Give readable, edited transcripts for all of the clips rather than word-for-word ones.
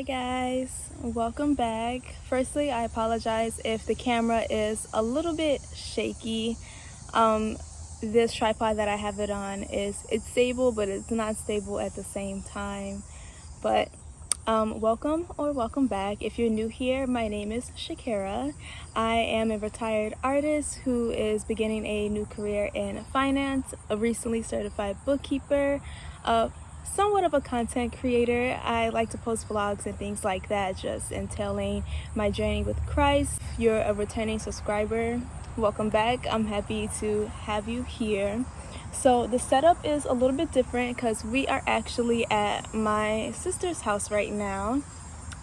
Hi guys, welcome back. Firstly, I apologize if the camera is a little bit shaky. This tripod that I have it on it's stable, but it's not stable at the same time. But welcome back. If you're new here, my name is Shakira. I am a retired artist who is beginning a new career in finance, a recently certified bookkeeper, somewhat of a content creator. I like to post vlogs and things like that, just entailing my journey with Christ. If you're a returning subscriber, welcome back. I'm happy to have you here. So the setup is a little bit different because we are actually at my sister's house right now.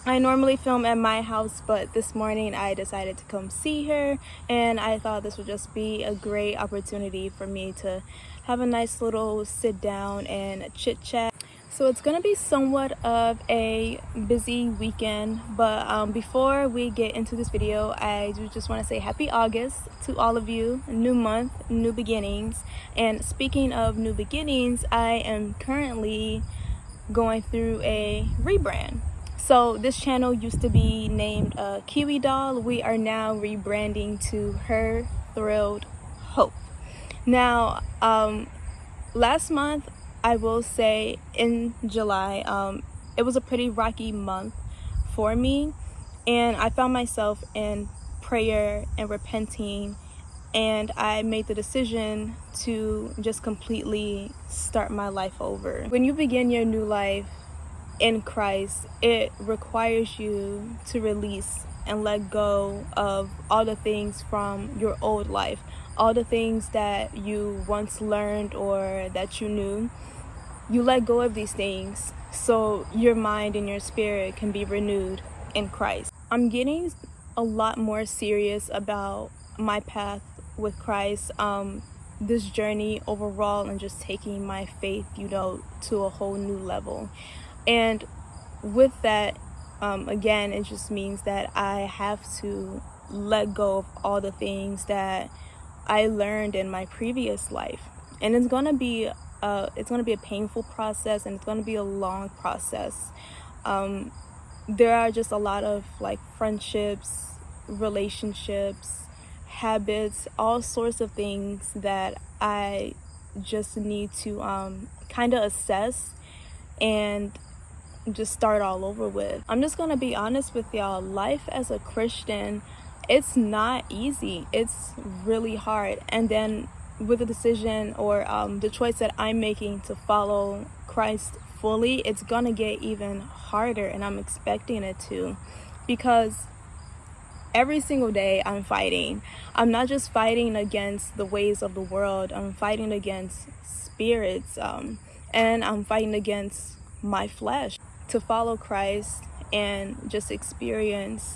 I normally film at my house, but this morning I decided to come see her, and I thought this would just be a great opportunity for me to have a nice little sit down and chit chat. So it's gonna be somewhat of a busy weekend, but before we get into this video, I do just want to say happy August to all of you. New month, new beginnings. And speaking of new beginnings, I am currently going through a rebrand. So this channel used to be named Kiwi Doll. We are now rebranding to Her Thrilled Hope. Now, last month, I will say in July, it was a pretty rocky month for me, and I found myself in prayer and repenting, and I made the decision to just completely start my life over. When you begin your new life in Christ, it requires you to release and let go of all the things from your old life, all the things that you once learned or that you knew. You let go of these things so your mind and your spirit can be renewed in Christ. I'm getting a lot more serious about my path with Christ, this journey overall, and just taking my faith, to a whole new level. And with that, again, it just means that I have to let go of all the things that I learned in my previous life. And it's gonna be a painful process, and it's going to be a long process. There are just a lot of friendships, relationships, habits, all sorts of things that I just need to kind of assess and just start all over with. I'm just going to be honest with y'all. Life as a Christian, it's not easy. It's really hard. And then with the decision or the choice that I'm making to follow Christ fully, it's gonna get even harder, and I'm expecting it to, because every single day I'm fighting. I'm not just fighting against the ways of the world, I'm fighting against spirits, and I'm fighting against my flesh. To follow Christ and just experience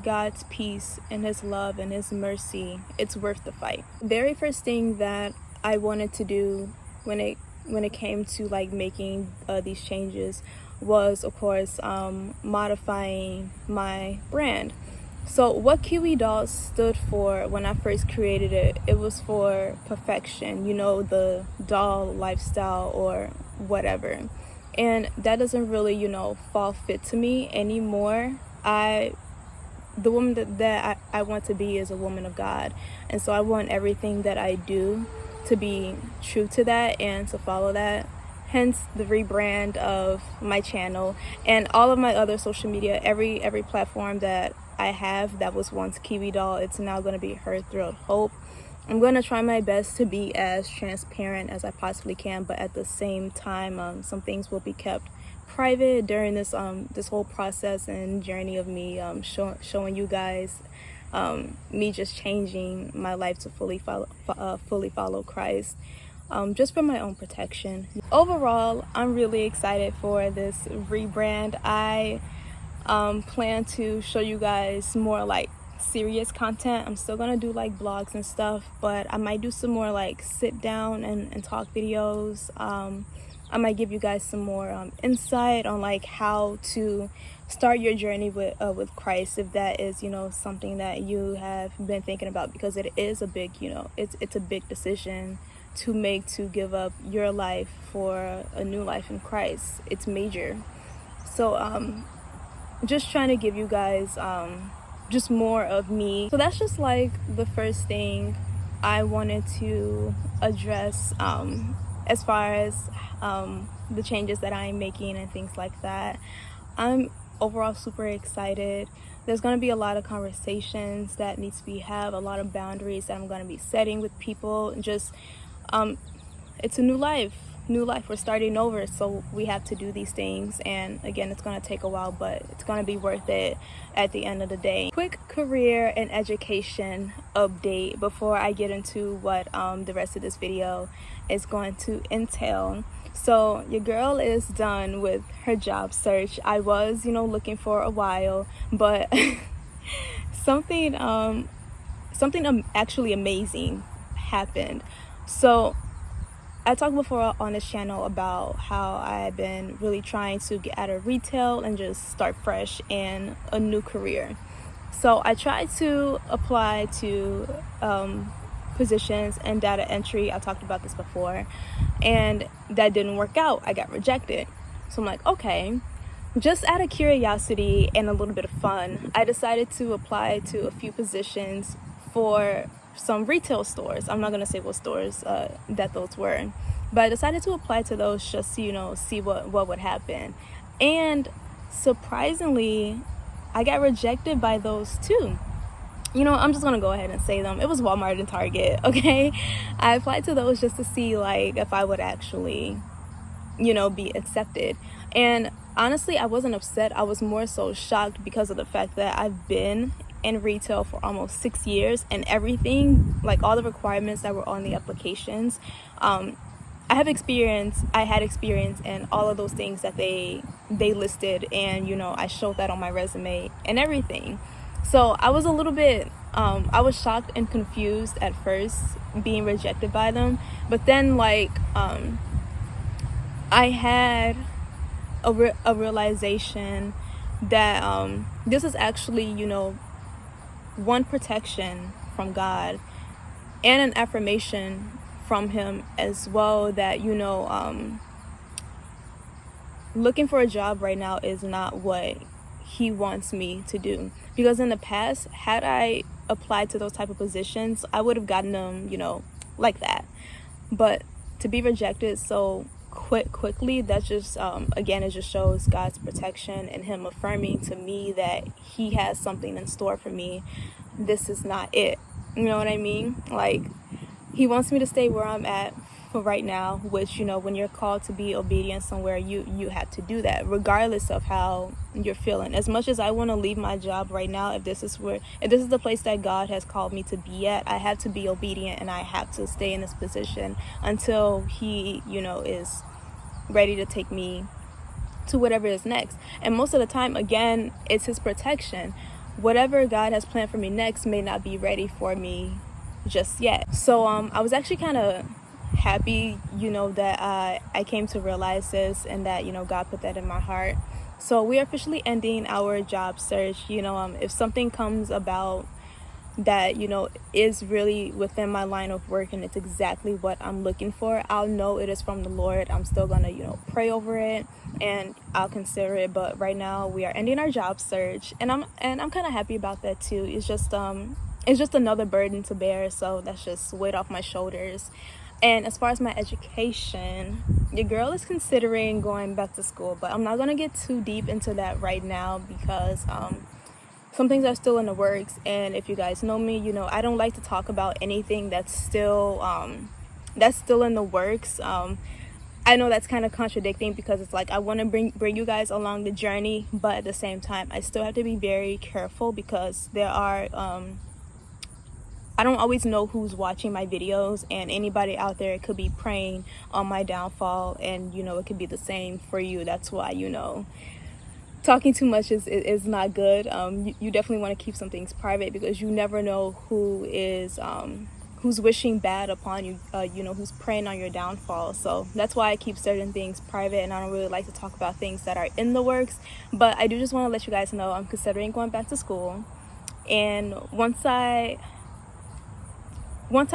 God's peace and His love and His mercy, it's worth the fight. The very first thing that I wanted to do when it came to making these changes was, of course, modifying my brand. So what Kiwi Doll stood for when I first created it, it was for perfection, the doll lifestyle or whatever. And that doesn't really, fall fit to me anymore. The woman that I want to be is a woman of God, and so I want everything that I do to be true to that and to follow that. Hence the rebrand of my channel and all of my other social media. Every platform that I have that was once Kiwi Doll, it's now going to be Her Thrilled Hope. I'm going to try my best to be as transparent as I possibly can, but at the same time, some things will be kept private during this whole process and journey of me showing you guys me just changing my life to fully follow Christ, just for my own protection. Overall, I'm really excited for this rebrand. I plan to show you guys more serious content. I'm still gonna do vlogs and stuff, but I might do some more sit down and talk videos. I might give you guys some more insight on how to start your journey with Christ, if that is something that you have been thinking about, because it is a big it's a big decision to make, to give up your life for a new life in Christ. It's major. So just trying to give you guys just more of me. So that's just like the first thing I wanted to address as far as the changes that I'm making and things like that. I'm overall super excited. There's going to be a lot of conversations that needs to be had, a lot of boundaries that I'm going to be setting with people. Just it's a new life. We're starting over, so we have to do these things, and again, it's going to take a while, but it's going to be worth it at the end of the day. Quick career and education update before I get into what the rest of this video is going to entail. So your girl is done with her job search. I was, looking for a while, but something actually amazing happened. So I talked before on this channel about how I've been really trying to get out of retail and just start fresh in a new career. So I tried to apply to positions in data entry. I talked about this before, and that didn't work out. I got rejected. So I'm like, okay, just out of curiosity and a little bit of fun, I decided to apply to a few positions for some retail stores. I'm not gonna say what stores that those were, but I decided to apply to those just to see what would happen. And surprisingly, I got rejected by those too. I'm just gonna go ahead and say them. It was Walmart and Target. Okay, I applied to those just to see like if I would actually be accepted. And honestly, I wasn't upset. I was more so shocked because of the fact that I've been in retail for almost 6 years, and everything, like all the requirements that were on the applications, I had experience in all of those things that they listed, and I showed that on my resume and everything. So I was a little bit I was shocked and confused at first being rejected by them, but then like I had a realization that this is actually one protection from God and an affirmation from him as well, that looking for a job right now is not what he wants me to do. Because in the past, had I applied to those type of positions, I would have gotten them like that. But to be rejected so quickly, that just again, it just shows God's protection and him affirming to me that he has something in store for me. This is not it. You know what I mean? Like, he wants me to stay where I'm at for right now, which when you're called to be obedient somewhere, you have to do that regardless of how you're feeling. As much as I want to leave my job right now, if this is the place that God has called me to be at, I have to be obedient, and I have to stay in this position until he is ready to take me to whatever is next. And most of the time, again, it's his protection. Whatever God has planned for me next may not be ready for me just yet. So I was actually kind of happy that I came to realize this, and that God put that in my heart. So we are officially ending our job search. If something comes about that is really within my line of work and it's exactly what I'm looking for, I'll know it is from the Lord. I'm still gonna pray over it, and I'll consider it. But right now we are ending our job search, and I'm kind of happy about that too. It's just another burden to bear, so that's just weight off my shoulders. And as far as my education, your girl is considering going back to school, but I'm not gonna get too deep into that right now because some things are still in the works. And if you guys know me, I don't like to talk about anything that's still in the works. I know that's kind of contradicting, because it's like I want to bring you guys along the journey, but at the same time I still have to be very careful, because there are I don't always know who's watching my videos, and anybody out there could be praying on my downfall, and it could be the same for you. That's why talking too much is not good. You definitely want to keep some things private, because you never know who is who's wishing bad upon you, who's praying on your downfall. So that's why I keep certain things private, and I don't really like to talk about things that are in the works. But I do just want to let you guys know I'm considering going back to school, and once I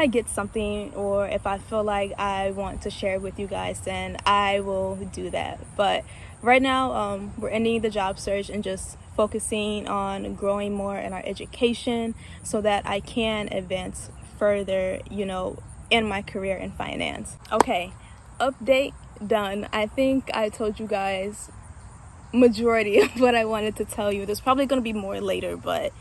get something, or if I feel like I want to share it with you guys, then I will do that. But right now we're ending the job search and just focusing on growing more in our education so that I can advance further, you know, in my career in finance. Okay, update done. I think I told you guys majority of what I wanted to tell you. There's probably going to be more later, but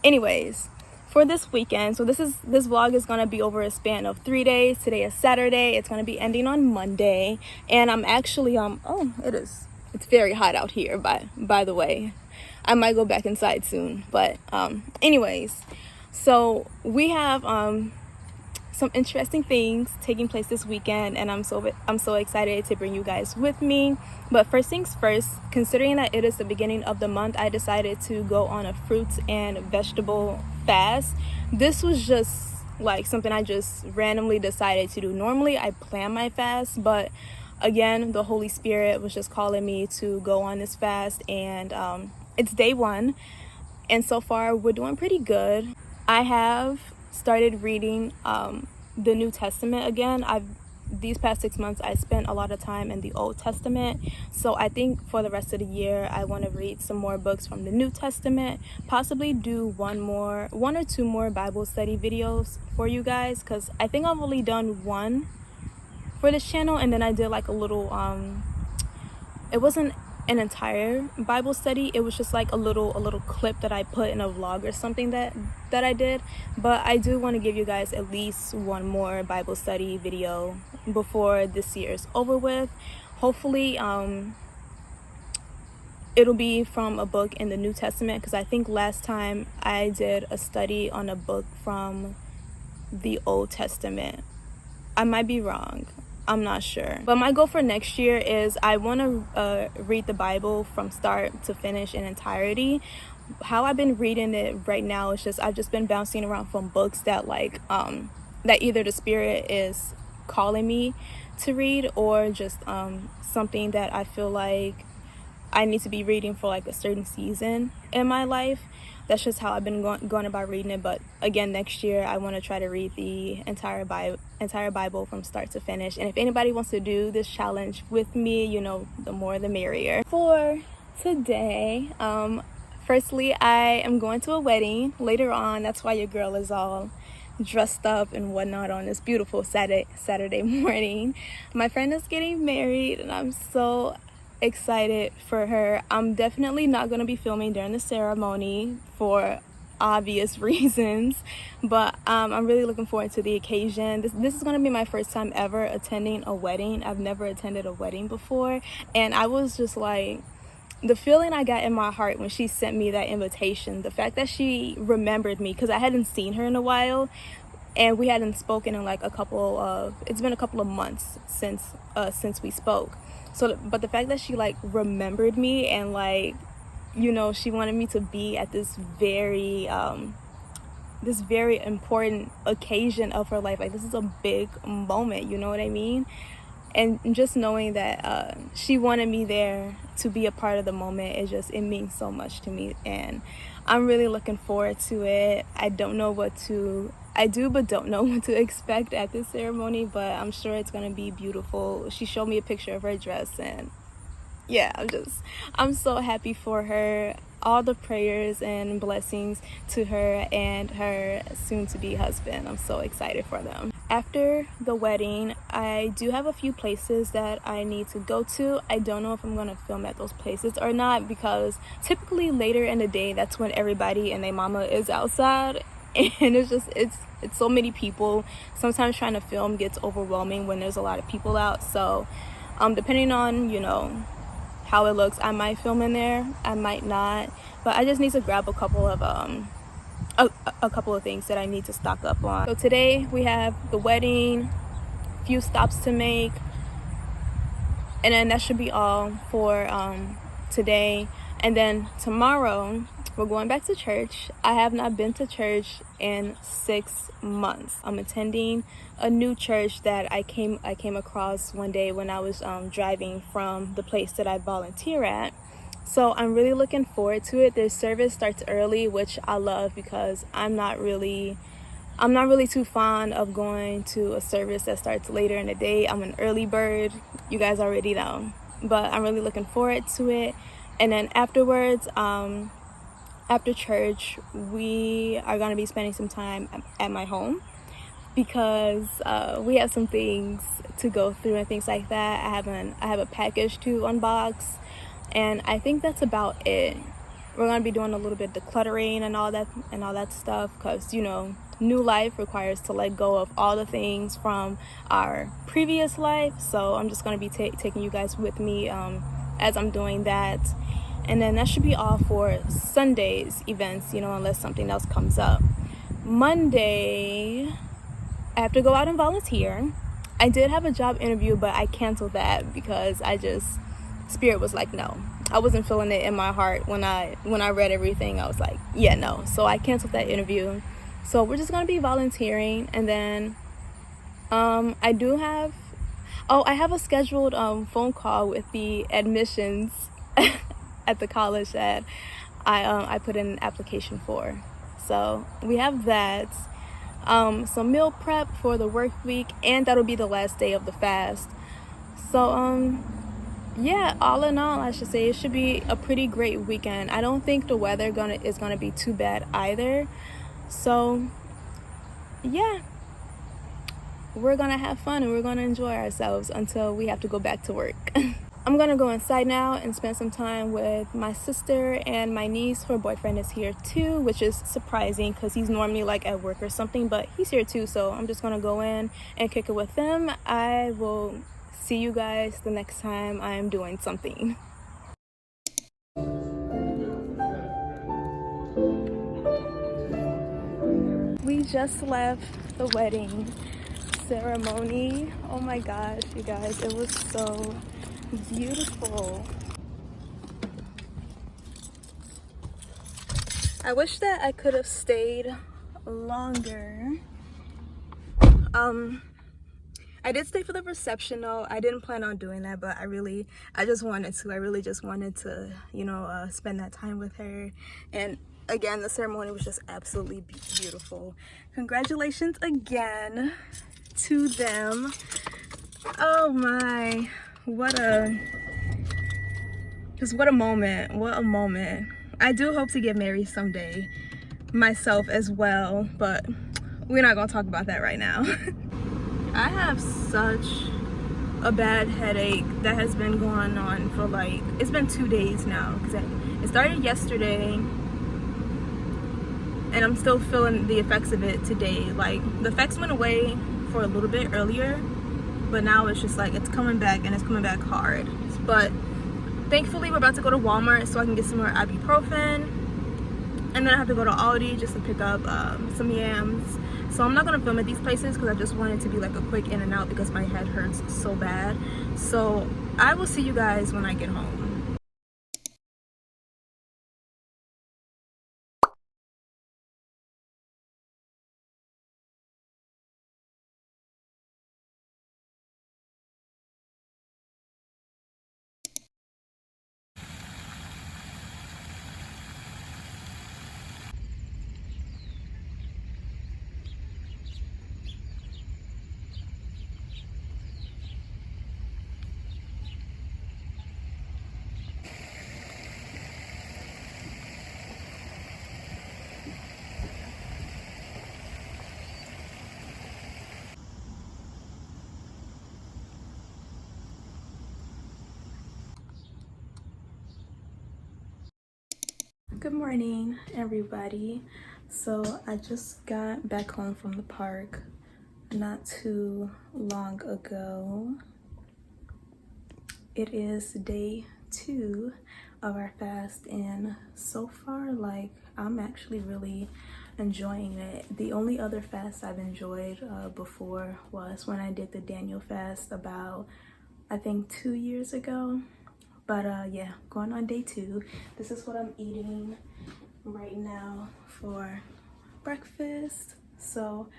anyways, for this weekend, so this vlog is going to be over a span of 3 days. Today is Saturday. It's going to be ending on Monday, and I'm actually oh, it's very hot out here, by the way. I might go back inside soon, but anyways, so we have some interesting things taking place this weekend, and I'm so excited to bring you guys with me. But first things first, considering that it is the beginning of the month, I decided to go on a fruits and vegetable fast. This was just like something I just randomly decided to do. Normally I plan my fast, but again, the Holy Spirit was just calling me to go on this fast, and it's day 1, and so far we're doing pretty good. I have started reading the New Testament again. These past 6 months I spent a lot of time in the Old Testament, so I think for the rest of the year I want to read some more books from the New Testament, possibly do one or two more Bible study videos for you guys, because I think I've only done one for this channel, and then I did like a little it wasn't an entire Bible study, it was just like a little clip that I put in a vlog or something that I did. But I do want to give you guys at least one more Bible study video before this year is over with. Hopefully it'll be from a book in the New Testament, because I think last time I did a study on a book from the Old Testament. I might be wrong, I'm not sure, but my goal for next year is I want to read the Bible from start to finish in entirety. How I've been reading it right now is just I've just been bouncing around from books that like that either the Spirit is calling me to read, or just something that I feel like I need to be reading for like a certain season in my life. That's just how I've been going about reading it. But again, next year I want to try to read the entire Bible from start to finish. And if anybody wants to do this challenge with me, you know, the more the merrier. For today, firstly, I am going to a wedding later on. That's why your girl is all dressed up and whatnot on this beautiful Saturday morning. My friend is getting married, and I'm so excited for her. I'm definitely not going to be filming during the ceremony for obvious reasons, but I'm really looking forward to the occasion. This is going to be my first time ever attending a wedding. I've never attended a wedding before, and I was just like, the feeling I got in my heart when she sent me that invitation, the fact that she remembered me, because I hadn't seen her in a while, and we hadn't spoken in like it's been a couple of months since we spoke. So, but the fact that she like remembered me, and like, you know, she wanted me to be at this very important occasion of her life. Like, this is a big moment, you know what I mean? And just knowing that she wanted me there to be a part of the moment, it means so much to me, and I'm really looking forward to it. I do but don't know what to expect at this ceremony, but I'm sure it's gonna be beautiful. She showed me a picture of her dress, and yeah, I'm so happy for her. All the prayers and blessings to her and her soon-to-be husband. I'm so excited for them. After the wedding, I do have a few places that I need to go to. I don't know if I'm going to film at those places or not, because typically later in the day, that's when everybody and their mama is outside, and it's so many people. Sometimes trying to film gets overwhelming when there's a lot of people out. So depending on, you know, how it looks, I might film in there, I might not, but I just need to grab a couple of things that I need to stock up on. So today we have the wedding, few stops to make, and then that should be all for today. And then tomorrow we're going back to church. I have not been to church in 6 months. I'm attending a new church that I came across one day when I was driving from the place that I volunteer at. So I'm really looking forward to it. Their service starts early, which I love, because I'm not really too fond of going to a service that starts later in the day. I'm an early bird. You guys already know. but I'm really looking forward to it. And then afterwards, after church, we are going to be spending some time at my home because we have some things to go through and things like that. I have a package to unbox, and I think that's about it. We're going to be doing a little bit of decluttering and all that stuff, because you know, new life requires to let go of all the things from our previous life. So I'm just going to be taking you guys with me as I'm doing that. And then that should be all for Sunday's events, you know, unless something else comes up. Monday, I have to go out and volunteer. I did have a job interview, but I canceled that because Spirit was like, no. I wasn't feeling it in my heart when I read everything. I was like, yeah, no. So I canceled that interview. So we're just gonna be volunteering, and then I have a scheduled phone call with the admissions at the college that I put in an application for. So we have that. Some meal prep for the work week, and that'll be the last day of the fast. So yeah, all in all, I should say it should be a pretty great weekend. I don't think the weather is gonna be too bad either. So yeah, we're gonna have fun and we're gonna enjoy ourselves until we have to go back to work. I'm gonna go inside now and spend some time with my sister and my niece. Her boyfriend is here too, which is surprising because he's normally like at work or something, but he's here too. So I'm just gonna go in and kick it with them. I will see you guys the next time I'm doing something. We just left the wedding ceremony. Oh my gosh, you guys, it was so beautiful. I wish that I could have stayed longer. I did stay for the reception though. I didn't plan on doing that, but I really just wanted to, you know, spend that time with her. And again, the ceremony was just absolutely beautiful. Congratulations again to them. Oh my, what a moment. I do hope to get married someday myself as well, but we're not gonna talk about that right now. I have such a bad headache that has been going on for like, it's been 2 days now, because it started yesterday and I'm still feeling the effects of it today. Like, the effects went away for a little bit earlier, but now it's just like it's coming back, and it's coming back hard. But thankfully we're about to go to Walmart so I can get some more ibuprofen, and then I have to go to Aldi just to pick up some yams. So I'm not gonna film at these places because I just want it to be like a quick in and out because my head hurts so bad. So I will see you guys when I get home. Good morning, everybody. So I just got back home from the park not too long ago. It is day 2 of our fast, and so far, like, I'm actually really enjoying it. The only other fast I've enjoyed before was when I did the Daniel fast about, I think, 2 years ago. But yeah, going on day 2. This is what I'm eating right now for breakfast. So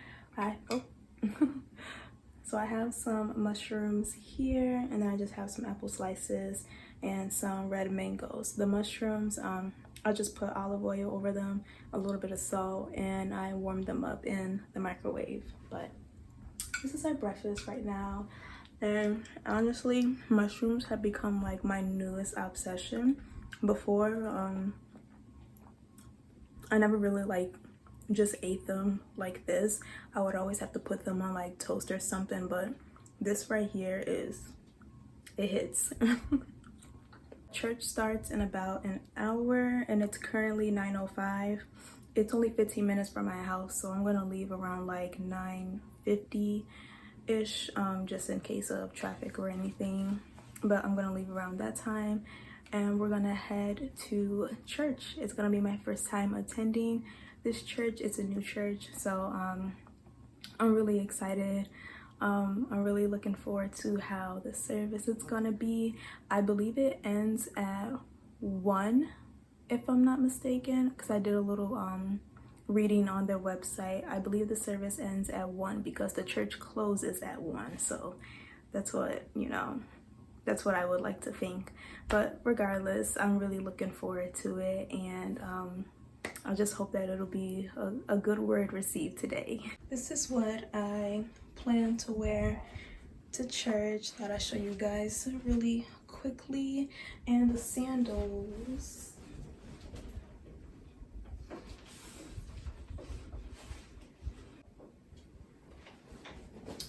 so I have some mushrooms here, and then I just have some apple slices and some red mangoes. The mushrooms, I'll just put olive oil over them, a little bit of salt, and I warm them up in the microwave. But this is our breakfast right now. And honestly, mushrooms have become like my newest obsession. Before, I never really like just ate them like this. I would always have to put them on like toast or something, but this right here it hits. Church starts in about an hour and it's currently 9:05. It's only 15 minutes from my house, so I'm gonna leave around like 9:50-ish, just in case of traffic or anything. But I'm gonna leave around that time and we're gonna head to church. It's gonna be my first time attending this church. It's a new church, so I'm really excited. I'm really looking forward to how the service is gonna be. I believe it ends at 1, if I'm not mistaken, because I did a little reading on their website. I believe the service ends at 1 because the church closes at 1. So that's what, you know, that's what I would like to think. But regardless, I'm really looking forward to it, and I just hope that it'll be a good word received today. This is what I plan to wear to church. Thought I'd show you guys really quickly. And the sandals.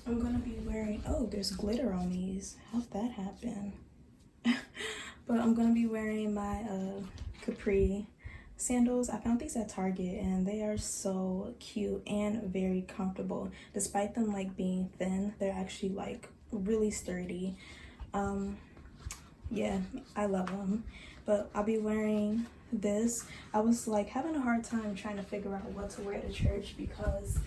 I'm gonna be wearing, oh, there's glitter on these. How'd that happen? But I'm gonna be wearing my capri sandals. I found these at Target and they are so cute and very comfortable. Despite them like being thin, they're actually like really sturdy. Yeah, I love them. But I'll be wearing this. I was like having a hard time trying to figure out what to wear to church because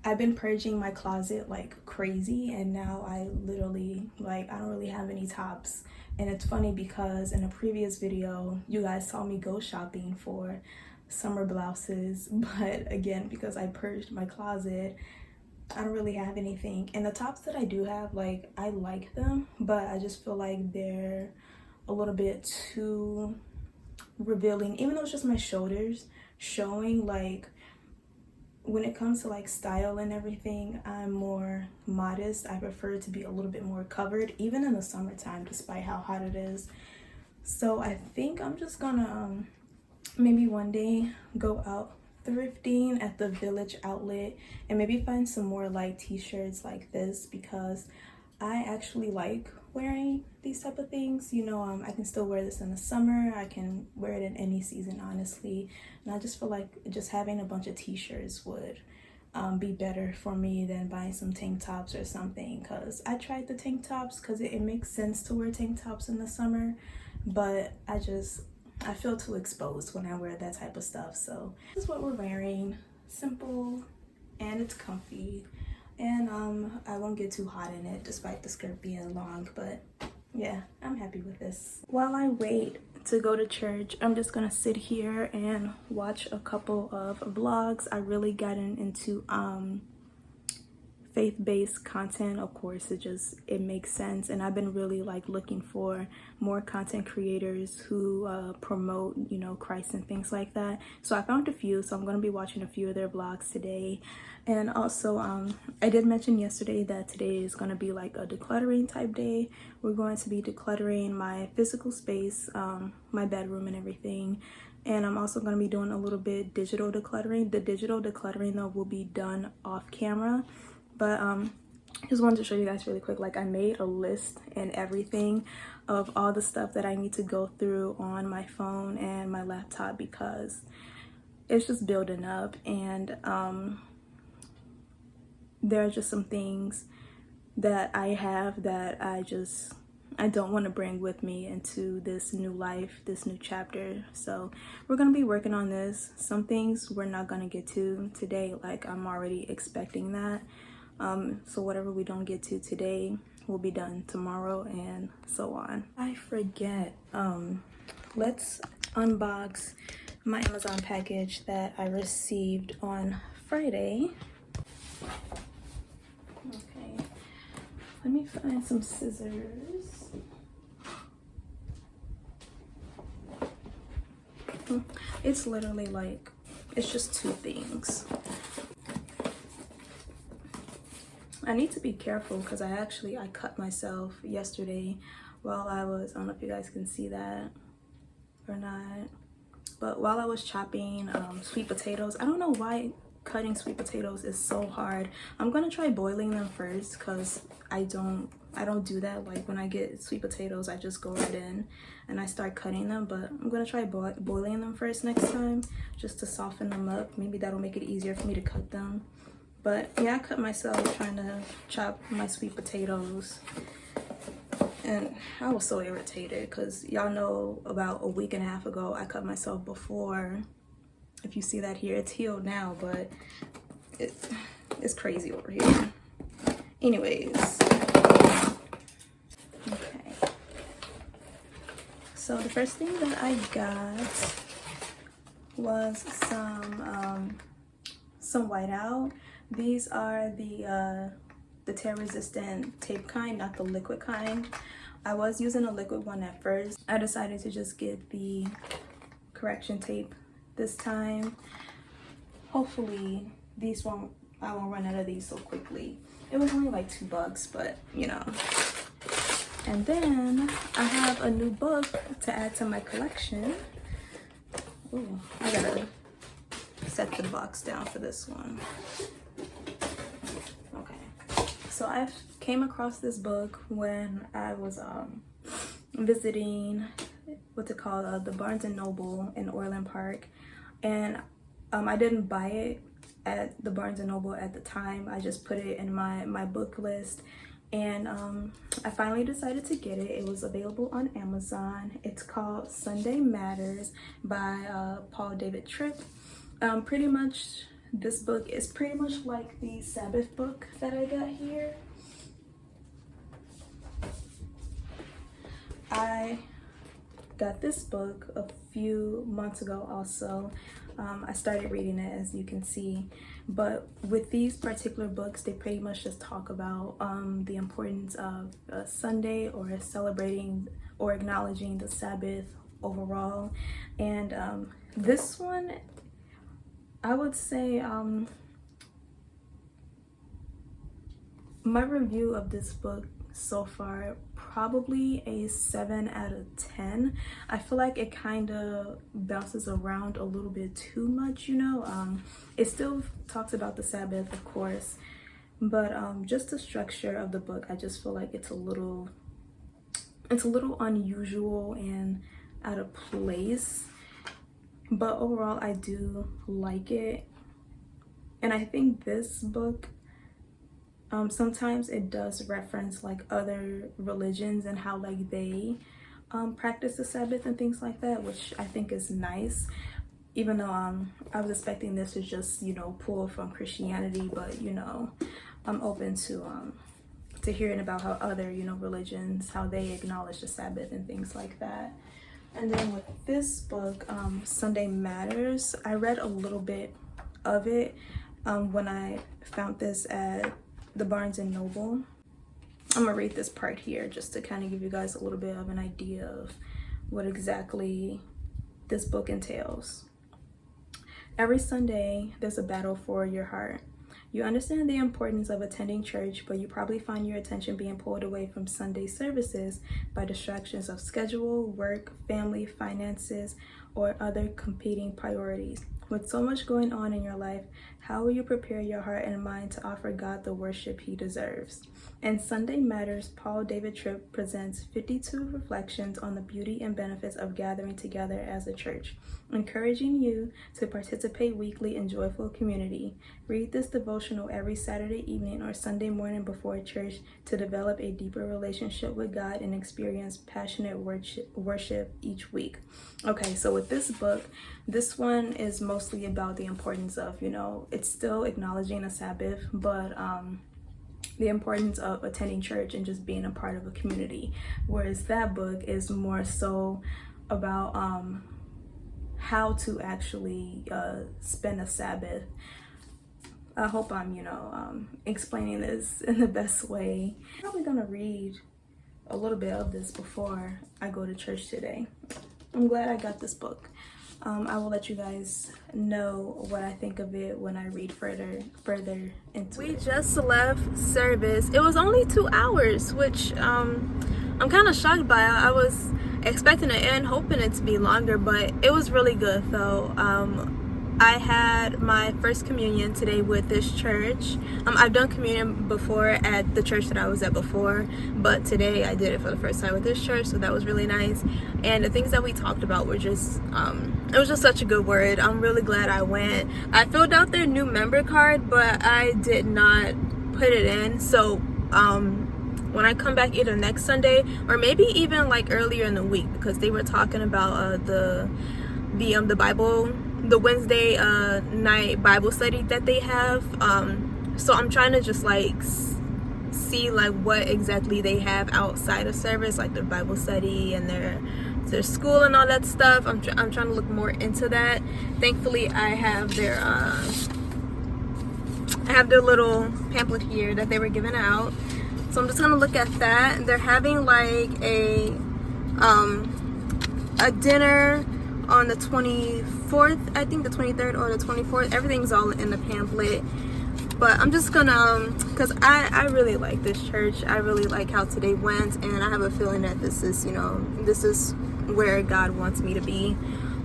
I've been purging my closet like crazy, and now I literally like I don't really have any tops. And it's funny because in a previous video you guys saw me go shopping for summer blouses, but again, because I purged my closet, I don't really have anything. And the tops that I do have, like, I like them, but I just feel like they're a little bit too revealing, even though it's just my shoulders showing. Like, when it comes to like style and everything, I'm more modest. I prefer to be a little bit more covered, even in the summertime, despite how hot it is. So I think I'm just gonna maybe one day go out thrifting at the Village outlet and maybe find some more like t-shirts like this, because I actually like wearing these type of things. You know, I can still wear this in the summer. I can wear it in any season, honestly. And I just feel like just having a bunch of t-shirts would be better for me than buying some tank tops or something, because I tried the tank tops because it makes sense to wear tank tops in the summer, but I feel too exposed when I wear that type of stuff. So this is what we're wearing. Simple, and it's comfy, and I won't get too hot in it despite the skirt being long. But yeah, I'm happy with this. While I wait to go to church, I'm just gonna sit here and watch a couple of vlogs. I really gotten into faith-based content. Of course, it makes sense, and I've been really like looking for more content creators who promote, you know, Christ and things like that. So I found a few, so I'm going to be watching a few of their vlogs today. And also I did mention yesterday that today is going to be like a decluttering type day. We're going to be decluttering my physical space, my bedroom and everything. And I'm also going to be doing a little bit digital decluttering. The digital decluttering though will be done off camera. But just wanted to show you guys really quick, like I made a list and everything of all the stuff that I need to go through on my phone and my laptop, because it's just building up. And there are just some things that I have that I don't want to bring with me into this new life, this new chapter. So we're going to be working on this. Some things we're not going to get to today, like I'm already expecting that. So whatever we don't get to today will be done tomorrow, and so on. I forget, let's unbox my Amazon package that I received on Friday. Okay, let me find some scissors. It's literally like, it's just two things. I need to be careful because I cut myself yesterday while I was, I don't know if you guys can see that or not, but while I was chopping sweet potatoes. I don't know why cutting sweet potatoes is so hard. I'm gonna try boiling them first because I don't do that. Like when I get sweet potatoes, I just go right in and I start cutting them, but I'm gonna try boiling them first next time just to soften them up. Maybe that'll make it easier for me to cut them. But yeah, I cut myself trying to chop my sweet potatoes, and I was so irritated because y'all know about a week and a half ago I cut myself before. If you see that here, it's healed now, but it's crazy over here. Anyways, okay. So the first thing that I got was some whiteout. These are the tear resistant tape kind, not the liquid kind. I was using a liquid one at first. I decided to just get the correction tape this time. Hopefully I won't run out of these so quickly. It was only like $2, but you know. And then I have a new book to add to my collection. Ooh, I gotta set the box down for this one. Okay, so I came across this book when I was visiting what's it called, the Barnes and Noble in Orland Park, and I didn't buy it at the Barnes and Noble at the time. I just put it in my book list, and I finally decided to get it. It was available on Amazon. It's called Sunday Matters by Paul David Tripp. Pretty much this book is pretty much like the Sabbath book that I got here. I got this book a few months ago also. I started reading it, as you can see, but with these particular books, they pretty much just talk about the importance of Sunday, or celebrating or acknowledging the Sabbath overall. And this one, I would say my review of this book so far, probably a 7 out of 10. I feel like it kind of bounces around a little bit too much, you know. It still talks about the Sabbath, of course, but just the structure of the book, I just feel like it's a little unusual and out of place. But overall, I do like it. And I think this book, sometimes it does reference like other religions and how like they practice the Sabbath and things like that, which I think is nice. Even though I was expecting this to just, you know, pull from Christianity, but you know, I'm open to hearing about how other, you know, religions, how they acknowledge the Sabbath and things like that. And then with this book, Sunday Matters, I read a little bit of it when I found this at the Barnes and Noble. I'm gonna read this part here just to kind of give you guys a little bit of an idea of what exactly this book entails. Every Sunday, there's a battle for your heart. You understand the importance of attending church, but you probably find your attention being pulled away from Sunday services by distractions of schedule, work, family, finances, or other competing priorities. With so much going on in your life, how will you prepare your heart and mind to offer God the worship he deserves? In Sunday Matters, Paul David Tripp presents 52 reflections on the beauty and benefits of gathering together as a church, encouraging you to participate weekly in joyful community. Read this devotional every Saturday evening or Sunday morning before church to develop a deeper relationship with God and experience passionate worship each week. Okay, so with this book, this one is mostly about the importance of, you know, it's still acknowledging a Sabbath, but the importance of attending church and just being a part of a community. Whereas that book is more so about how to actually spend a Sabbath. I hope I'm, you know, explaining this in the best way. I'm probably gonna read a little bit of this before I go to church today. I'm glad I got this book. I will let you guys know what I think of it when I read further into it. We just left service. It was only 2 hours, which I'm kind of shocked by. I was expecting it and hoping it to be longer, but it was really good though. I had my first communion today with this church. I've done communion before at the church that I was at before, but today I did it for the first time with this church, so that was really nice. And the things that we talked about were just, it was just such a good word. I'm really glad I went. I filled out their new member card, but I did not put it in. So when I come back either next Sunday or maybe even like earlier in the week, because they were talking about the Bible, the Wednesday night Bible study that they have. So I'm trying to just like see like what exactly they have outside of service, like their Bible study and their school and all that stuff. I'm trying to look more into that. Thankfully, I have their little pamphlet here that they were giving out. So I'm just gonna look at that. They're having like a dinner on the 24th, I think the 23rd or the 24th. Everything's all in the pamphlet. But I'm just gonna, because I really like this church. I really like how today went, and I have a feeling that this is, this is where God wants me to be.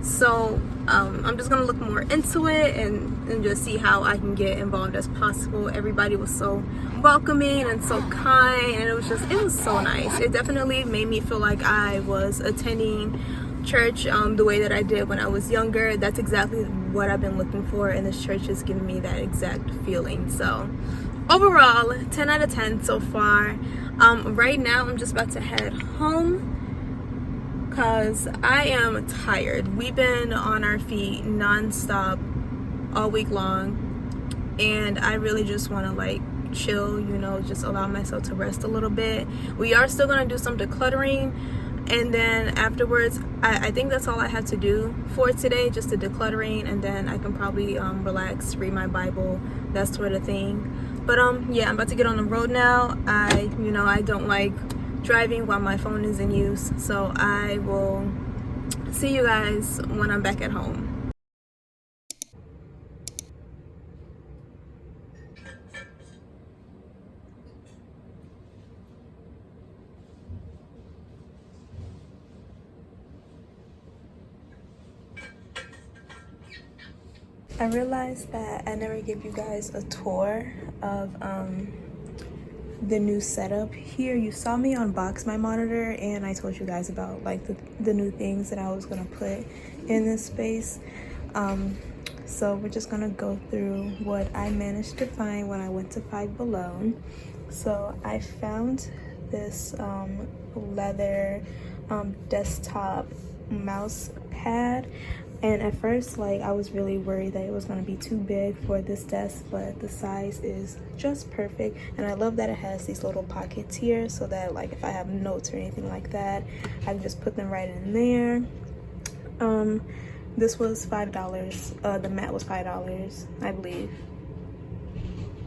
So I'm just gonna look more into it and just see how I can get involved as possible. Everybody was so welcoming and so kind, and it was so nice. It definitely made me feel like I was attending church the way that I did when I was younger. That's exactly what I've been looking for, and this church is giving me that exact feeling. So overall, 10 out of 10 so far. Right now I'm just about to head home because I am tired. We've been on our feet non-stop all week long, and I really just want to like chill, just allow myself to rest a little bit. We are still going to do some decluttering, and then afterwards I think that's all I have to do for today, just the decluttering, and then I can probably relax, read my Bible, that sort of thing. But yeah, I'm about to get on the road now. I don't like driving while my phone is in use, so I will see you guys when I'm back at home. I realized that I never gave you guys a tour of the new setup here. You saw me unbox my monitor, and I told you guys about like the new things that I was gonna put in this space. So we're just gonna go through what I managed to find when I went to Five Below. So I found this leather desktop mouse pad. And at first, like, I was really worried that it was going to be too big for this desk, but the size is just perfect. And I love that it has these little pockets here, so that like if I have notes or anything like that, I can just put them right in there. This was $5. The mat was $5, I believe,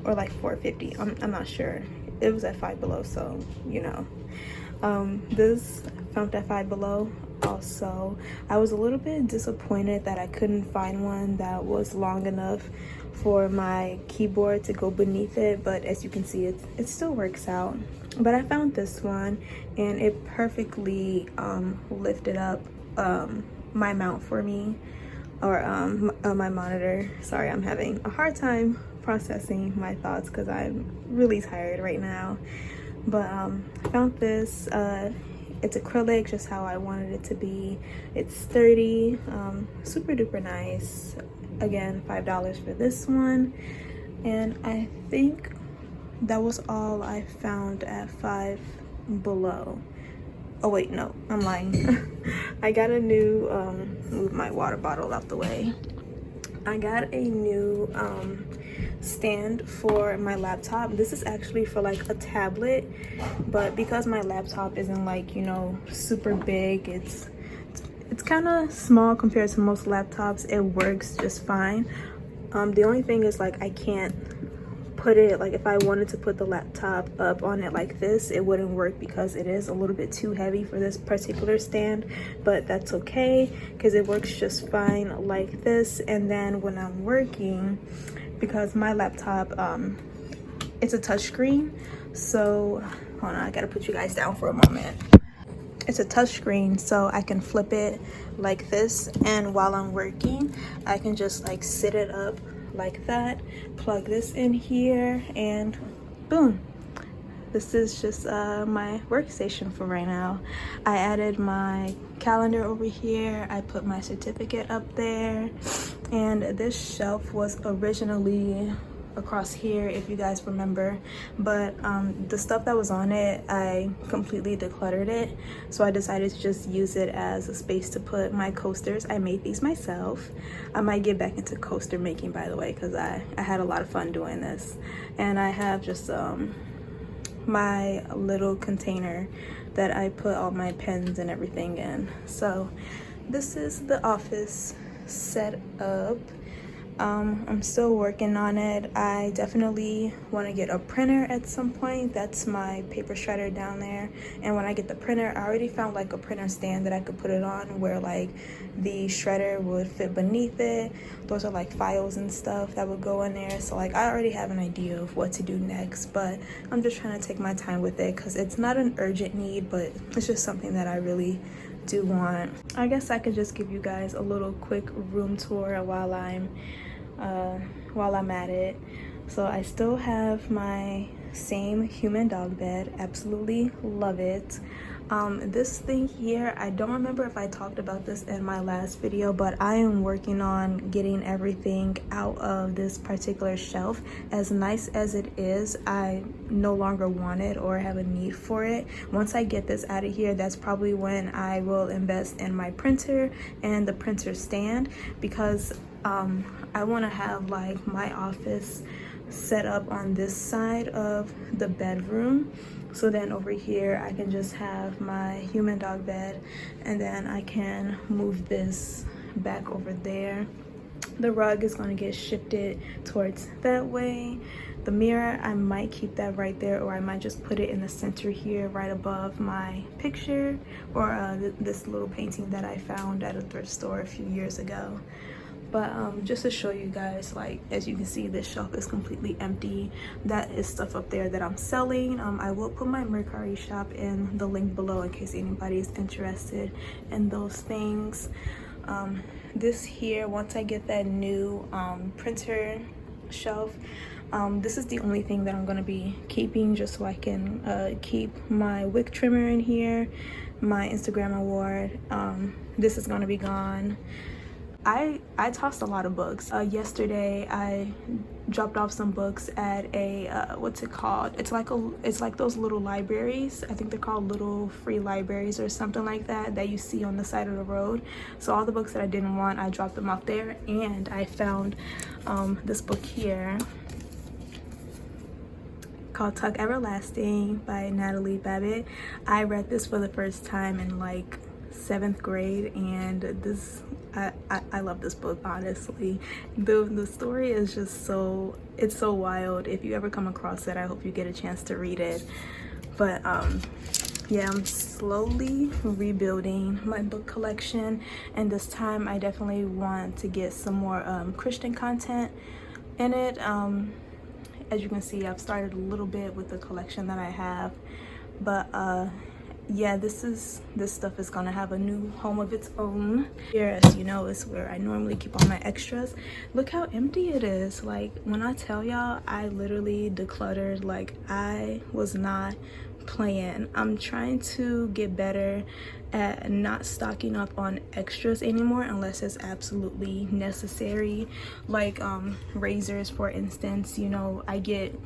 or like $4.50. I'm not sure. It was at Five Below, so this found at Five Below. Also, I was a little bit disappointed that I couldn't find one that was long enough for my keyboard to go beneath it, but as you can see, it still works out. But I found this one, and it perfectly lifted up my mount for me, or my monitor. Sorry, I'm having a hard time processing my thoughts because I'm really tired right now. But I found this. It's acrylic, just how I wanted it to be. It's sturdy, super duper nice. Again, $5 for this one. And I think that was all I found at Five Below. Oh wait, no, I'm lying. I got a new, move my water bottle out the way. I got a new stand for my laptop. This is actually for like a tablet, but because my laptop isn't like super big, it's kind of small compared to most laptops. It works just fine. The only thing is like I can't put it, like if I wanted to put the laptop up on it like this, it wouldn't work because it is a little bit too heavy for this particular stand, but that's okay because it works just fine like this. And then when I'm working, because my laptop, it's a touchscreen, so hold on, I gotta put you guys down for a moment. It's a touchscreen, so I can flip it like this, and while I'm working I can just like sit it up like that, plug this in here, and boom, this is just my workstation for right now. I added my calendar over here, I put my certificate up there, and this shelf was originally across here, if you guys remember, but the stuff that was on it, I completely decluttered it, so I decided to just use it as a space to put my coasters. I made these myself. I might get back into coaster making, by the way, because I had a lot of fun doing this. And I have just my little container that I put all my pens and everything in. So this is the office set up. I'm still working on it. I definitely want to get a printer at some point. That's my paper shredder down there. And when I get the printer, I already found like a printer stand that I could put it on where like the shredder would fit beneath it. Those are like files and stuff that would go in there. So like I already have an idea of what to do next, but I'm just trying to take my time with it because it's not an urgent need, but it's just something that I really do want. I guess I could just give you guys a little quick room tour while I'm at it. So I still have my same human dog bed, absolutely love it. This thing here, I don't remember if I talked about this in my last video, but I am working on getting everything out of this particular shelf. As nice as it is, I no longer want it or have a need for it. Once I get this out of here, that's probably when I will invest in my printer and the printer stand, because I want to have like my office set up on this side of the bedroom, so then over here I can just have my human dog bed, and then I can move this back over there. The rug is going to get shifted towards that way. The mirror, I might keep that right there, or I might just put it in the center here right above my picture, or this little painting that I found at a thrift store a few years ago. But just to show you guys, like as you can see, this shelf is completely empty. That is stuff up there that I'm selling. I will put my MERCARI shop in the link below in case anybody is interested in those things. This here, once I get that new printer shelf, this is the only thing that I'm going to be keeping, just so I can keep my wick trimmer in here, my Instagram award. This is going to be gone. I tossed a lot of books. Yesterday I dropped off some books at a what's it called? It's like those little libraries. I think they're called little free libraries or something like that that you see on the side of the road. So all the books that I didn't want, I dropped them off there, and I found this book here called Tuck Everlasting by Natalie Babbitt. I read this for the first time in like 7th grade, and this I love this book, honestly. The story is just so wild. If you ever come across it, I hope you get a chance to read it. But yeah, I'm slowly rebuilding my book collection, and this time I definitely want to get some more Christian content in it. As you can see, I've started a little bit with the collection that I have, but yeah, this stuff is gonna have a new home of its own. Here, as you know, is where I normally keep all my extras. Look how empty it is. Like, when I tell y'all, I literally decluttered. Like, I was not playing. I'm trying to get better at not stocking up on extras anymore unless it's absolutely necessary. Like razors, for instance, you know, I get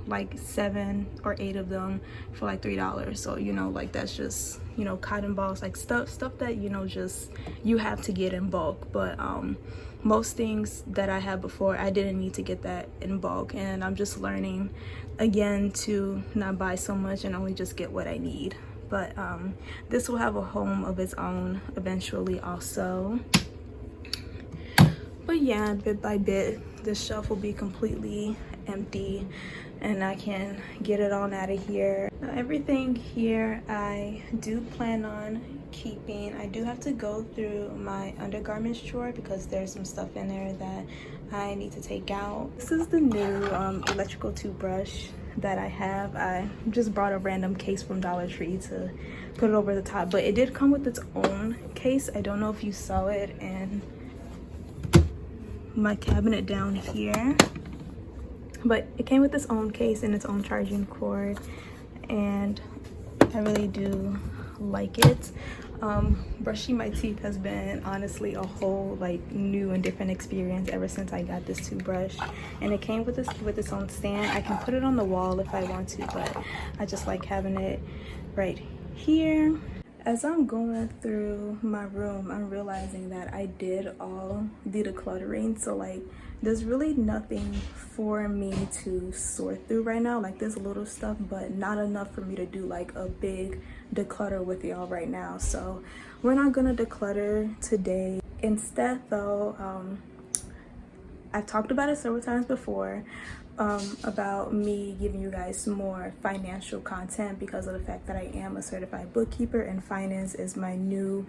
like 7 or 8 of them for like $3. So, you know, like that's just, you know, cotton balls, like stuff that, you know, just you have to get in bulk. But most things that I had before, I didn't need to get that in bulk, and I'm just learning again to not buy so much and only just get what I need. But this will have a home of its own eventually also. But yeah, bit by bit, this shelf will be completely empty and I can get it on out of here. Now, everything here I do plan on keeping. I do have to go through my undergarments drawer because there's some stuff in there that I need to take out. This is the new electrical toothbrush that I have. I just brought a random case from Dollar Tree to put it over the top, but it did come with its own case. I don't know if you saw it in my cabinet down here, but it came with its own case and its own charging cord, and I really do like it. Brushing my teeth has been honestly a whole like new and different experience ever since I got this toothbrush, and it came with its own stand. I can put it on the wall if I want to, but I just like having it right here. As I'm going through my room, I'm realizing that I did all the decluttering, so like there's really nothing for me to sort through right now. Like there's little stuff, but not enough for me to do like a big declutter with y'all right now. So we're not gonna declutter today. Instead though, I've talked about it several times before, about me giving you guys some more financial content because of the fact that I am a certified bookkeeper and finance is my new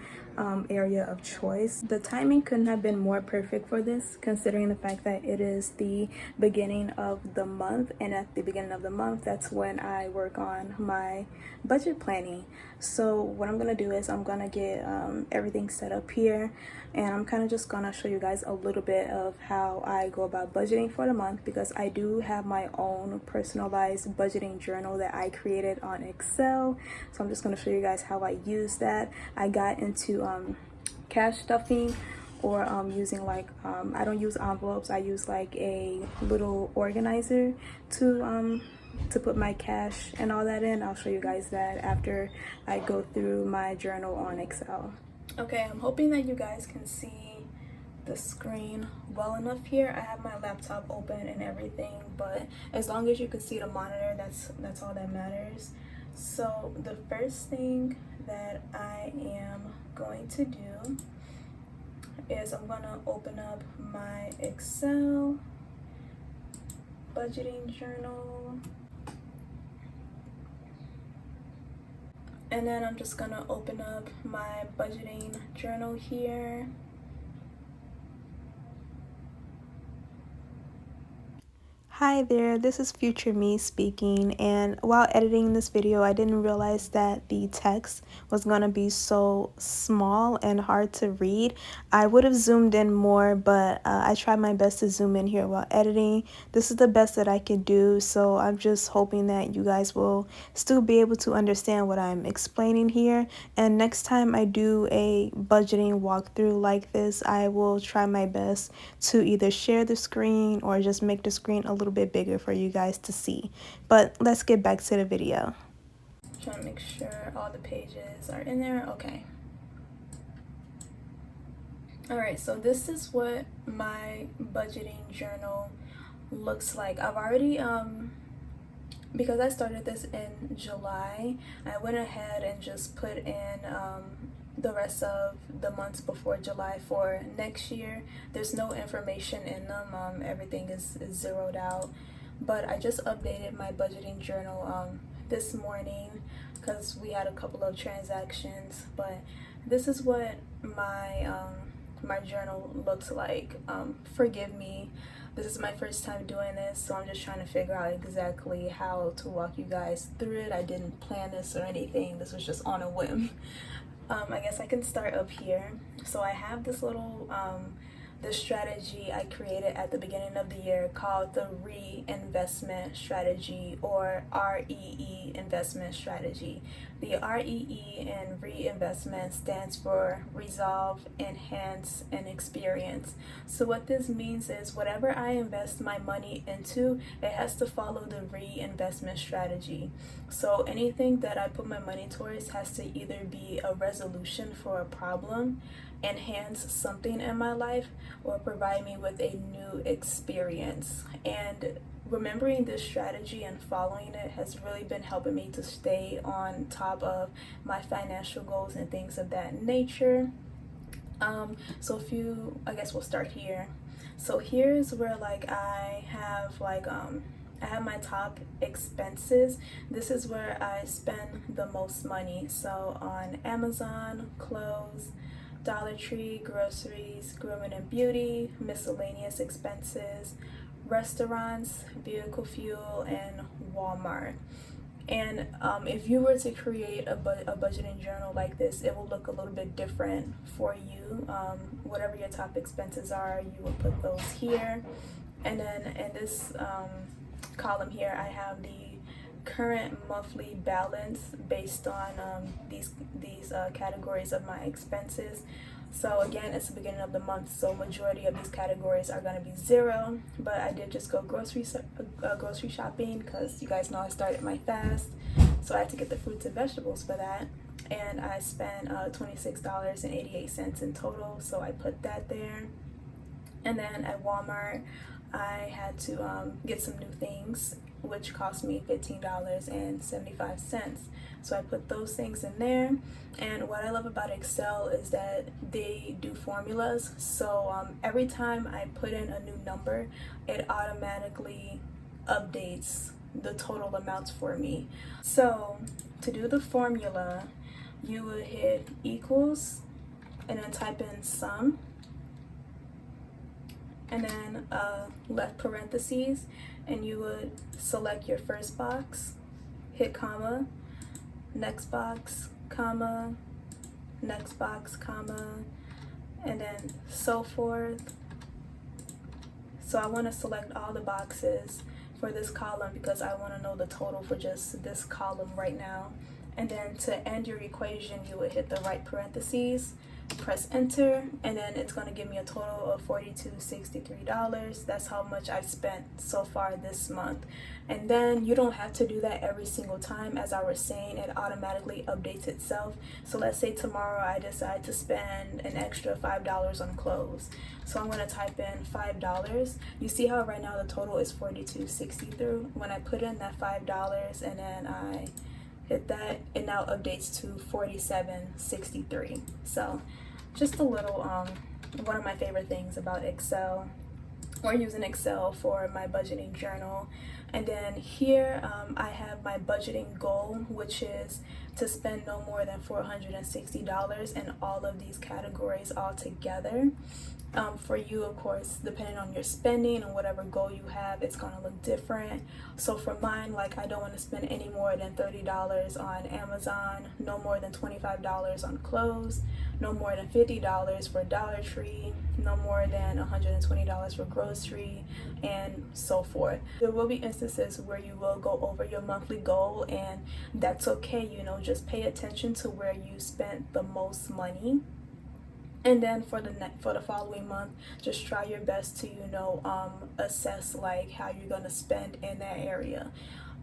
area of choice. The timing couldn't have been more perfect for this, considering the fact that it is the beginning of the month, and at the beginning of the month that's when I work on my budget planning. So what I'm gonna do is I'm gonna get everything set up here, and I'm kind of just gonna show you guys a little bit of how I go about budgeting for the month, because I do have my own personalized budgeting journal that I created on Excel. So I'm just gonna show you guys how I use that. I got into cash stuffing, or using like I don't use envelopes. I use like a little organizer to put my cash and all that in. I'll show you guys that after I go through my journal on Excel. Okay, I'm hoping that you guys can see the screen well enough here. I have my laptop open and everything, but as long as you can see the monitor, that's all that matters. So the first thing that I am going to do is I'm gonna open up my Excel budgeting journal, and then I'm just gonna open up my budgeting journal here. Hi there, this is future me speaking, and while editing this video I didn't realize that the text was gonna be so small and hard to read. I would have zoomed in more, but I tried my best to zoom in here while editing. This is the best that I could do, so I'm just hoping that you guys will still be able to understand what I'm explaining here. And next time I do a budgeting walkthrough like this, I will try my best to either share the screen or just make the screen a little bit bigger for you guys to see. But let's get back to the video. Trying to make sure all the pages are in there. Okay. Alright, so this is what my budgeting journal looks like. I've already because I started this in July, I went ahead and just put in the rest of the months before July for next year. There's no information in them. Everything is zeroed out, but I just updated my budgeting journal this morning because we had a couple of transactions. But this is what my my journal looks like. Forgive me, this is my first time doing this, so I'm just trying to figure out exactly how to walk you guys through it. I didn't plan this or anything. This was just on a whim. I guess I can start up here. So I have this little this strategy I created at the beginning of the year called the reinvestment strategy, or REE investment strategy. The REE in reinvestment stands for resolve, enhance, and experience. So what this means is whatever I invest my money into, it has to follow the reinvestment strategy. So anything that I put my money towards has to either be a resolution for a problem, enhance something in my life, or provide me with a new experience. And remembering this strategy and following it has really been helping me to stay on top of my financial goals and things of that nature. So I guess we'll start here. So here's where like I have like I have my top expenses. This is where I spend the most money. So on Amazon, clothes, Dollar Tree, groceries, grooming and beauty, miscellaneous expenses, restaurants, vehicle fuel, and Walmart. And if you were to create a budgeting journal like this, it will look a little bit different for you. Whatever your top expenses are, you will put those here. And then in this column here, I have the current monthly balance based on these categories of my expenses. So again, it's the beginning of the month, so majority of these categories are going to be zero, but I did just go grocery shopping because you guys know I started my fast, so I had to get the fruits and vegetables for that, and I spent $26.88 in total, so I put that there. And then at Walmart, I had to get some new things, which cost me $15.75. So I put those things in there. And what I love about Excel is that they do formulas. So every time I put in a new number, it automatically updates the total amounts for me. So to do the formula, you would hit equals and then type in sum, and then left parentheses, and you would select your first box, hit comma, next box, comma, next box, comma, and then so forth. So I want to select all the boxes for this column because I want to know the total for just this column right now. And then to end your equation, you would hit the right parentheses, press enter, and then it's going to give me a total of $42.63. That's how much I've spent so far this month. And then you don't have to do that every single time. As I was saying, it automatically updates itself. So let's say tomorrow I decide to spend an extra $5 on clothes, so I'm going to type in $5. You see how right now the total is $42.63. When I put in that $5 and then I hit that, it now updates to $47.63. So just a little one of my favorite things about Excel, or using Excel for my budgeting journal. And then here I have my budgeting goal, which is to spend no more than $460 in all of these categories all together. For you, of course, depending on your spending and whatever goal you have, it's going to look different. So for mine, like, I don't want to spend any more than $30 on Amazon, no more than $25 on clothes, no more than $50 for Dollar Tree, no more than $120 for grocery, and so forth. There will be instances where you will go over your monthly goal, and that's okay. You know, just pay attention to where you spent the most money. And then for the following month, just try your best to, you know, assess like how you're gonna spend in that area.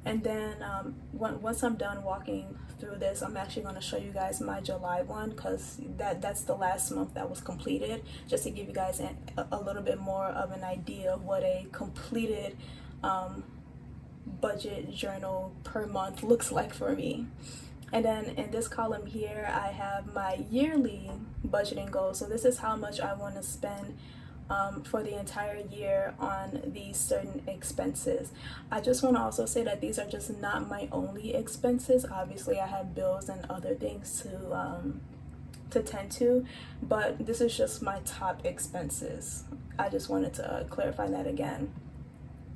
And then once I'm done walking through this, I'm actually gonna show you guys my July one, because that's the last month that was completed, just to give you guys a little bit more of an idea of what a completed budget journal per month looks like for me. And then in this column here, I have my yearly budgeting goal. So this is how much I want to spend for the entire year on these certain expenses. I just want to also say that these are just not my only expenses. Obviously, I have bills and other things to tend to, but this is just my top expenses. I just wanted to clarify that again.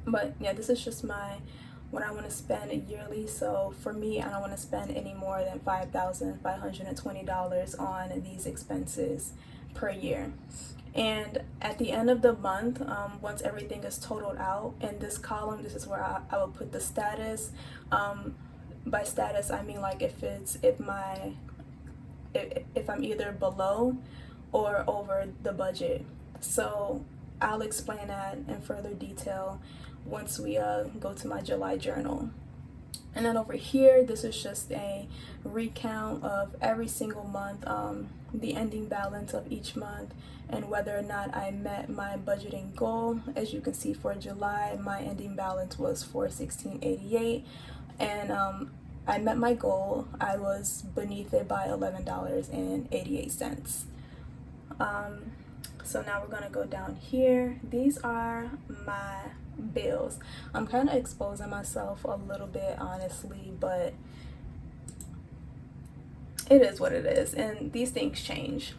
But yeah, this is just what I want to spend yearly. So for me, I don't want to spend any more than $5,520 on these expenses per year. And at the end of the month, once everything is totaled out, in this column, this is where I will put the status. By status, I mean like if I'm either below or over the budget. So I'll explain that in further detail once we go to my July journal. And then over here, this is just a recount of every single month, the ending balance of each month, and whether or not I met my budgeting goal. As you can see, for July, my ending balance was $416.88, and I met my goal. I was beneath it by $11.88. So now we're gonna go down here. These are my bills. I'm kind of exposing myself a little bit, honestly, but it is what it is, and these things change.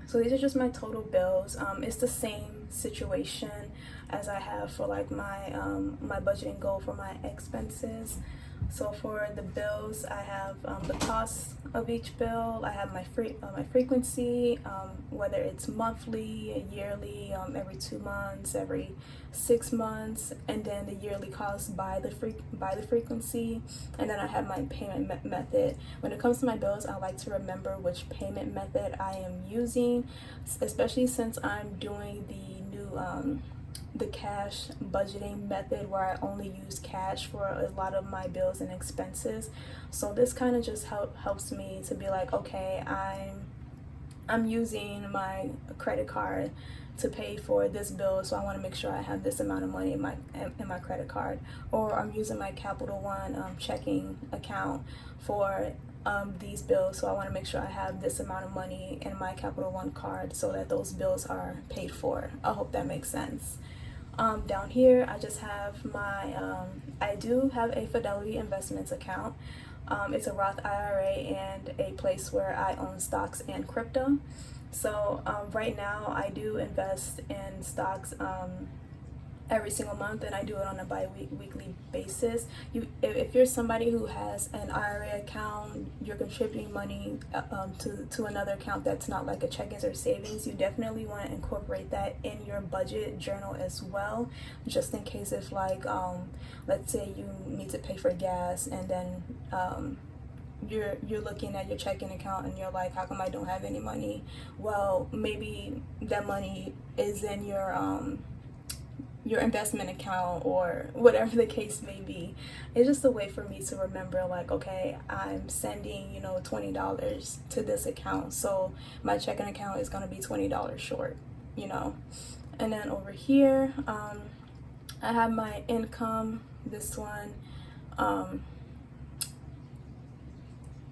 So these are just my total bills. It's the same situation as I have for like my my budgeting goal for my expenses. So for the bills, I have the cost of each bill. I have my frequency, whether it's monthly, yearly, every 2 months, every 6 months, and then the yearly cost by the frequency. And then I have my payment method. When it comes to my bills, I like to remember which payment method I am using, especially since I'm doing the new the cash budgeting method, where I only use cash for a lot of my bills and expenses. So this kind of just helps me to be like, okay, I'm using my credit card to pay for this bill, so I want to make sure I have this amount of money in my credit card. Or I'm using my Capital One checking account for these bills, so I want to make sure I have this amount of money in my Capital One card so that those bills are paid for. I hope that makes sense. Down here I just have my I do have a Fidelity Investments account. It's a Roth IRA and a place where I own stocks and crypto. So right now I do invest in stocks every single month, and I do it on a bi-weekly basis. If you're somebody who has an IRA account, you're contributing money to another account that's not like a checkings or savings, you definitely want to incorporate that in your budget journal as well, just in case if like let's say you need to pay for gas, and then you're looking at your checking account and you're like, how come I don't have any money? Well, maybe that money is in your investment account or whatever the case may be. It's just a way for me to remember, like, okay, I'm sending, you know, $20 to this account, so my checking account is going to be $20 short, you know. And then over here I have my income. This one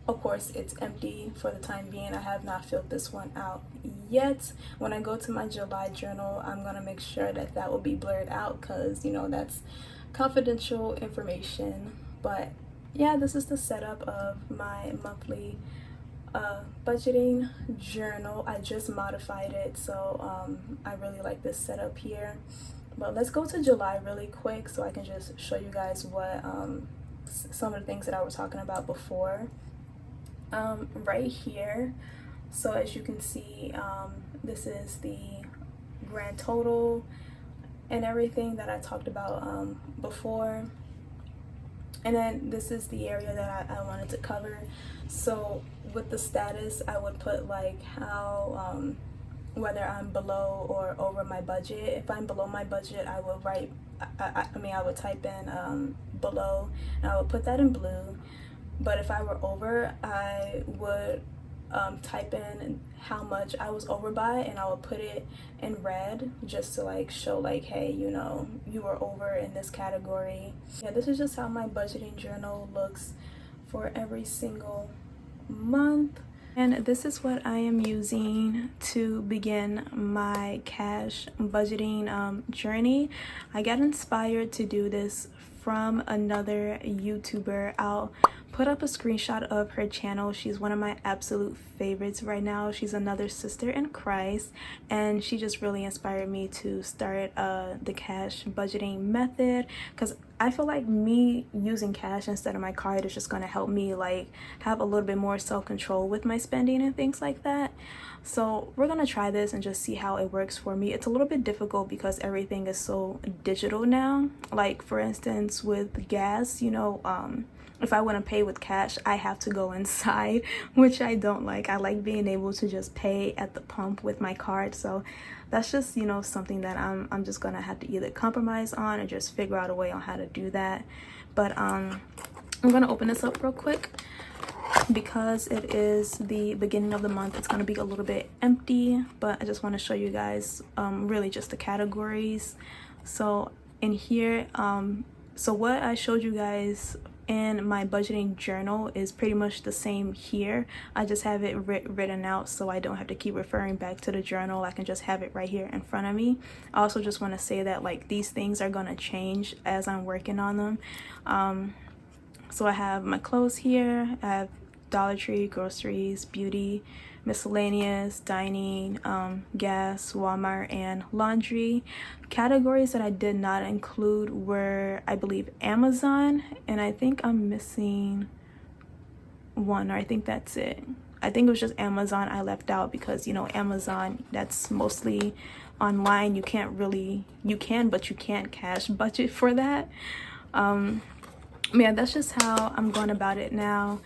of course it's empty for the time being. I have not filled this one out yet. When I go to my July journal, I'm gonna make sure that that will be blurred out, because you know that's confidential information. But yeah, this is the setup of my monthly budgeting journal. I just modified it, so I really like this setup here. But let's go to July really quick so I can just show you guys what some of the things that I was talking about before. Right here, so as you can see, this is the grand total and everything that I talked about before, and then this is the area that I wanted to cover. So with the status, I would put like how whether I'm below or over my budget. If I'm below my budget, I will write I would type in below, and I would put that in blue. But if I were over, I would type in how much I was over by, and I would put it in red, just to like show like, hey, you know, you were over in this category. Yeah, this is just how my budgeting journal looks for every single month. And this is what I am using to begin my cash budgeting journey. I got inspired to do this from another YouTuber. I'll put up a screenshot of her channel. She's one of my absolute favorites right now. She's another sister in Christ, and she just really inspired me to start the cash budgeting method, because I feel like me using cash instead of my card is just going to help me like have a little bit more self-control with my spending and things like that. So we're gonna try this and just see how it works for me. It's a little bit difficult because everything is so digital now. Like for instance with gas, you know, if I want to pay with cash, I have to go inside, which I don't like. I like being able to just pay at the pump with my card. So that's just, you know, something that I'm just gonna have to either compromise on or just figure out a way on how to do that. But I'm gonna open this up real quick. Because it is the beginning of the month, it's going to be a little bit empty, but I just want to show you guys really just the categories. So in here, so what I showed you guys in my budgeting journal is pretty much the same here. I just have it written out so I don't have to keep referring back to the journal. I can just have it right here in front of me. I also just want to say that like these things are going to change as I'm working on them. So I have my clothes here. I have Dollar Tree, groceries, beauty, miscellaneous, dining, gas, Walmart, and laundry. Categories that I did not include were, I believe, Amazon, and I think I'm missing one, or I think that's it. I think it was just Amazon I left out because, you know, Amazon, that's mostly online. You can't really, you can, but you can't cash budget for that. Yeah, that's just how I'm going about it now.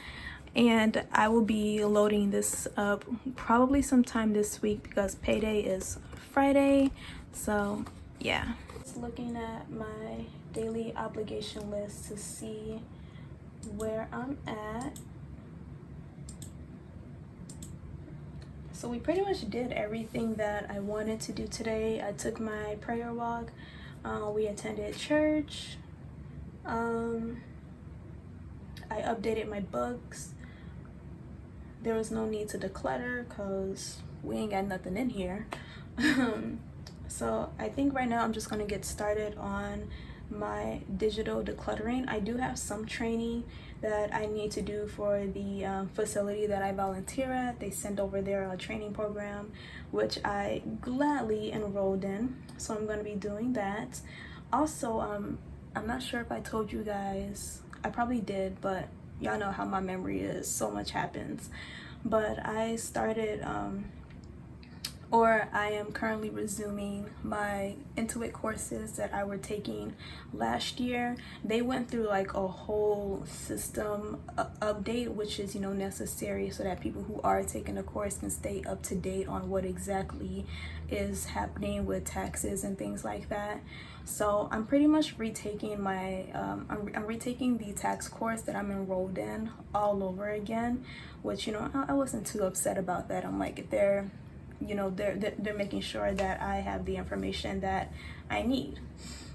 And I will be loading this up probably sometime this week because payday is Friday. So yeah, just looking at my daily obligation list to see where I'm at. So we pretty much did everything that I wanted to do today. I took my prayer walk. We attended church. I updated my books. There was no need to declutter because we ain't got nothing in here. So I think right now I'm just gonna get started on my digital decluttering. I do have some training that I need to do for the facility that I volunteer at. They send over their training program, which I gladly enrolled in. So I'm gonna be doing that. Also, I'm not sure if I told you guys, I probably did, but y'all know how my memory is, so much happens. But I started, or I am currently resuming my Intuit courses that I were taking last year. They went through like a whole system update, which is, you know, necessary so that people who are taking the course can stay up to date on what exactly is happening with taxes and things like that. So I'm pretty much retaking my I'm retaking the tax course that I'm enrolled in all over again, which, you know, I wasn't too upset about that. I'm like, they're making sure that I have the information that I need.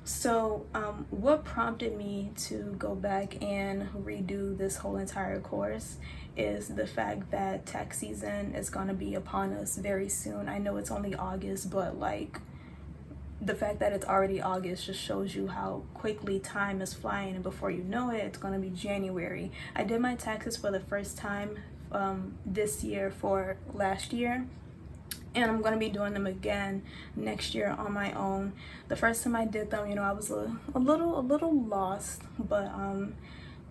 So what prompted me to go back and redo this whole entire course is the fact that tax season is going to be upon us very soon. I know it's only August, but like the fact that it's already August just shows you how quickly time is flying, and before you know it, it's going to be January. I did my taxes for the first time this year for last year, and I'm going to be doing them again next year on my own. The first time I did them, you know, I was a little lost, but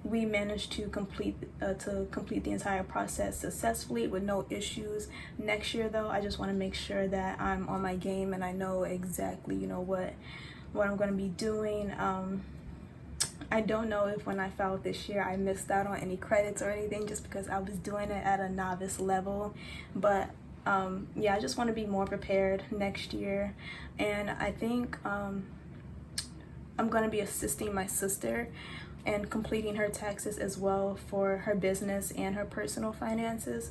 we managed to complete the entire process successfully with no issues. Next year though, I just want to make sure that I'm on my game and I know exactly, you know, what I'm going to be doing. I don't know if when I filed this year I missed out on any credits or anything, just because I was doing it at a novice level, but yeah, I just want to be more prepared next year. And I think I'm going to be assisting my sister and completing her taxes as well for her business and her personal finances.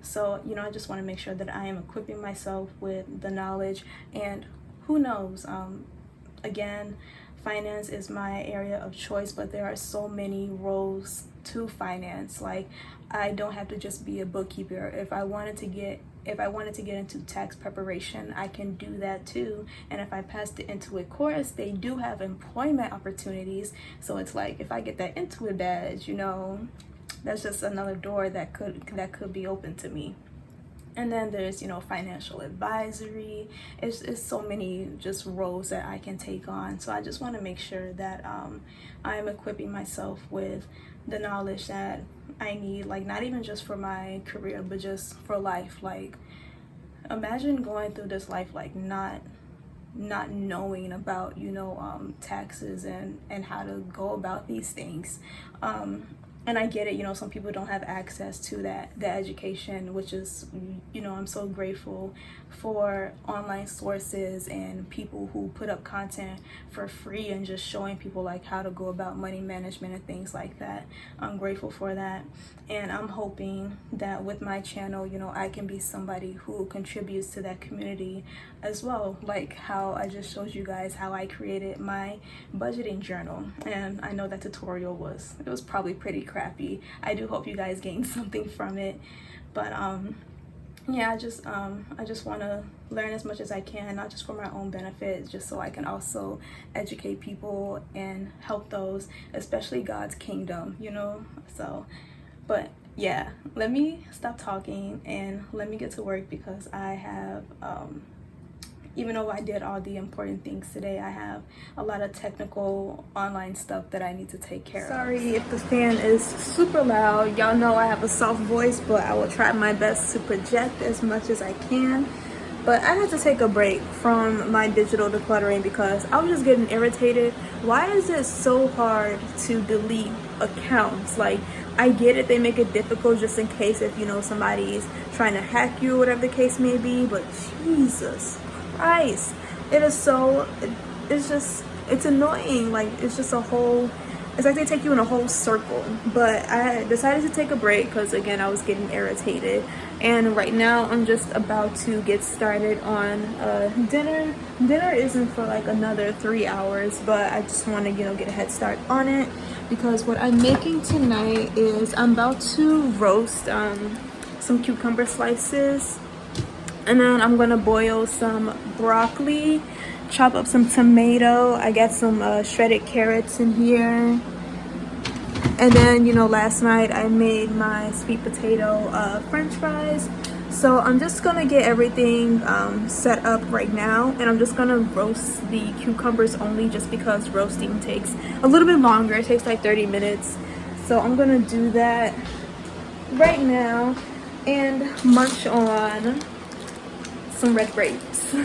So, you know, I just want to make sure that I am equipping myself with the knowledge, and who knows, again, finance is my area of choice, but there are so many roles to finance. Like, I don't have to just be a bookkeeper. If I wanted to get into tax preparation, I can do that too. And if I pass the Intuit course, they do have employment opportunities. So it's like, if I get that Intuit badge, you know, that's just another door that could be open to me. And then there's, you know, financial advisory. It's so many just roles that I can take on. So I just want to make sure that I'm equipping myself with the knowledge that I need, like not even just for my career, but just for life. Like, imagine going through this life like not knowing about, you know, taxes and how to go about these things. And I get it, you know, some people don't have access to the education, which is, you know, I'm so grateful for online sources and people who put up content for free and just showing people like how to go about money management and things like that. I'm grateful for that. And I'm hoping that with my channel, you know, I can be somebody who contributes to that community as well, like how I just showed you guys how I created my budgeting journal. And I know that tutorial was probably pretty crappy. I do hope you guys gained something from it. But yeah, I just want to learn as much as I can, not just for my own benefit, just so I can also educate people and help those, especially God's kingdom, you know. So, but yeah, let me stop talking and let me get to work, because I have even though I did all the important things today, I have a lot of technical online stuff that I need to take care of. Sorry if the fan is super loud. Y'all know I have a soft voice, but I will try my best to project as much as I can. But I had to take a break from my digital decluttering because I was just getting irritated. Why is it so hard to delete accounts? Like, I get it, they make it difficult just in case if, you know, somebody's trying to hack you or whatever the case may be, but Jesus Christ, it's annoying. Like, it's just it's like they take you in a whole circle. But I decided to take a break because, again, I was getting irritated. And right now I'm just about to get started on dinner. Dinner isn't for like another 3 hours, but I just want to, you know, get a head start on it, because what I'm making tonight is I'm about to roast some cucumber slices, and then I'm gonna boil some broccoli, chop up some tomato. I got some shredded carrots in here. And then, you know, last night I made my sweet potato french fries. So I'm just gonna get everything set up right now, and I'm just gonna roast the cucumbers only, just because roasting takes a little bit longer. It takes like 30 minutes. So I'm gonna do that right now and munch on some red grapes.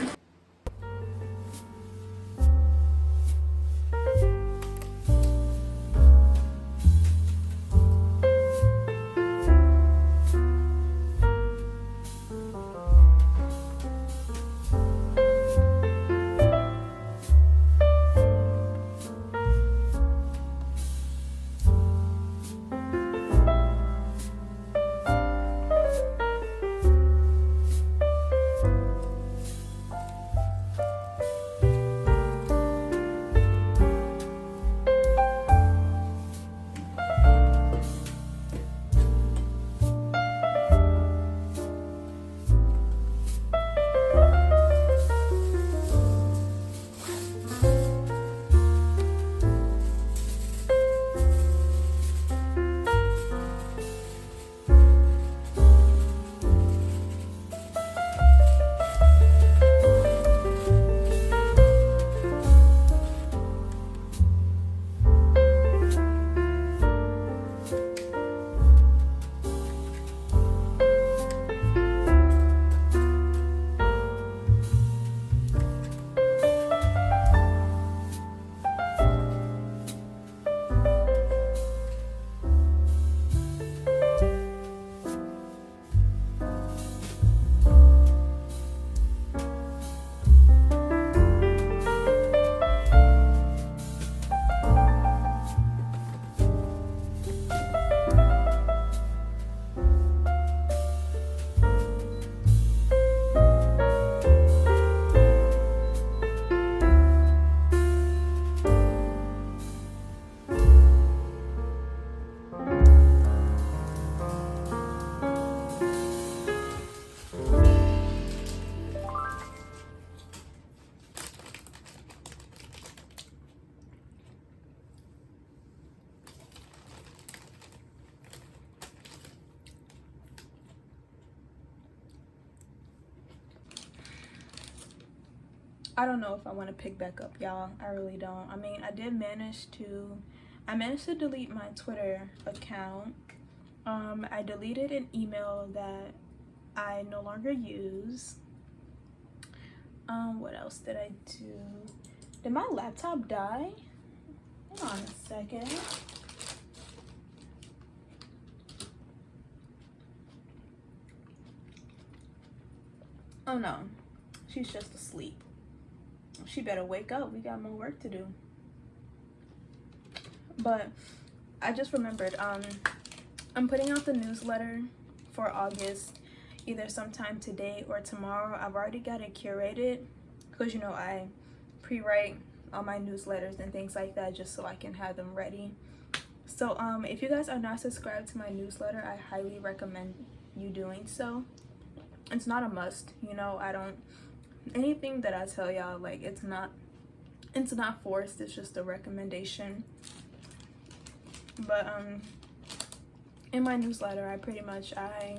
I don't know if I want to pick back up, y'all. I really don't. I mean, I managed to delete my Twitter account. I deleted an email that I no longer use. What else did I do? Did my laptop die? Hold on a second. Oh no, she's just asleep. She better wake up. We got more work to do. But I just remembered, I'm putting out the newsletter for August either sometime today or tomorrow. I've already got it curated because, you know, I pre-write all my newsletters and things like that just so I can have them ready. So if you guys are not subscribed to my newsletter, I highly recommend you doing so. It's not a must, you know. I don't, anything that I tell y'all, like, it's not forced, it's just a recommendation. But in my newsletter, I pretty much I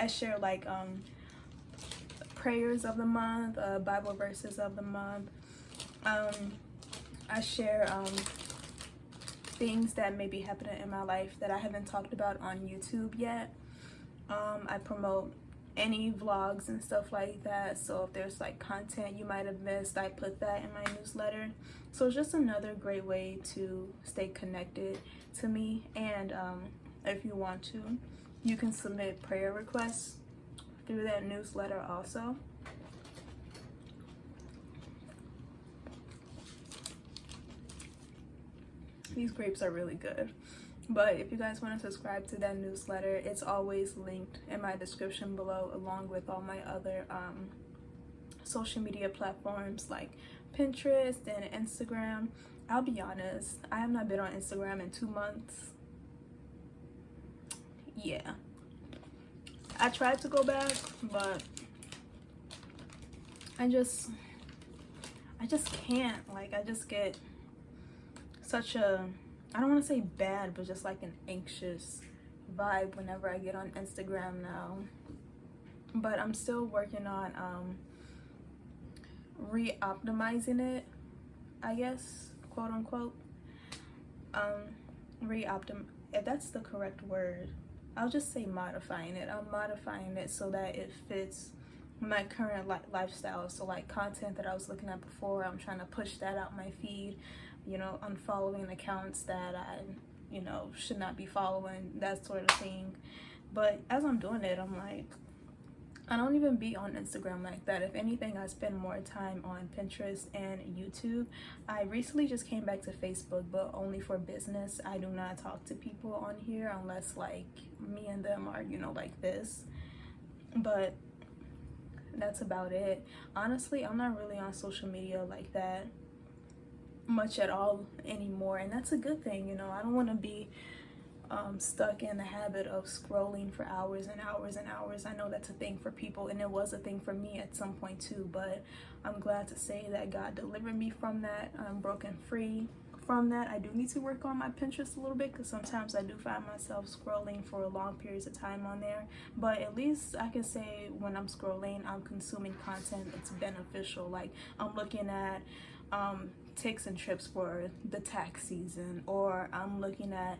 share like prayers of the month, Bible verses of the month. I share things that may be happening in my life that I haven't talked about on YouTube yet. I promote any vlogs and stuff like that, so if there's like content you might have missed, I put that in my newsletter. So it's just another great way to stay connected to me. And if you want to, you can submit prayer requests through that newsletter also. These grapes are really good. But if you guys want to subscribe to that newsletter, it's always linked in my description below, along with all my other social media platforms like Pinterest and Instagram. I'll be honest, I have not been on Instagram in 2 months. Yeah, I tried to go back, but I just can't. Like, I just get such a, I don't want to say bad, but just like an anxious vibe whenever I get on Instagram now. But I'm still working on re-optimizing it, I guess, quote unquote. If that's the correct word, I'll just say modifying it. I'm modifying it so that it fits my current lifestyle. So like content that I was looking at before, I'm trying to push that out my feed, you know, unfollowing accounts that I, you know, should not be following, that sort of thing. But as I'm doing it, I'm like, I don't even be on Instagram like that. If anything, I spend more time on Pinterest and YouTube. I recently just came back to Facebook, but only for business. I do not talk to people on here unless like me and them are, you know, like this. But that's about it. Honestly, I'm not really on social media like that much at all anymore, and that's a good thing, you know. I don't want to be stuck in the habit of scrolling for hours and hours and hours. I know that's a thing for people, and it was a thing for me at some point too, but I'm glad to say that God delivered me from that. I'm broken free from that. I do need to work on my Pinterest a little bit because sometimes I do find myself scrolling for long periods of time on there, but at least I can say when I'm scrolling, I'm consuming content that's beneficial. Like, I'm looking at tips and trips for the tax season, or I'm looking at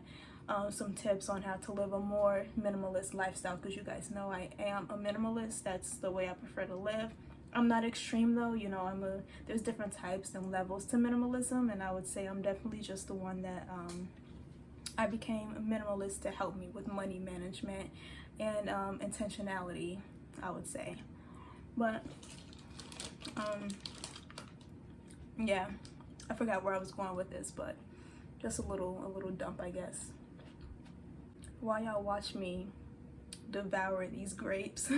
some tips on how to live a more minimalist lifestyle, because you guys know I am a minimalist. That's the way I prefer to live. I'm not extreme though, you know. There's different types and levels to minimalism, and I would say I'm definitely just the one that I became a minimalist to help me with money management and intentionality, I would say. But yeah, I forgot where I was going with this, but just a little dump, I guess. While y'all watch me devour these grapes,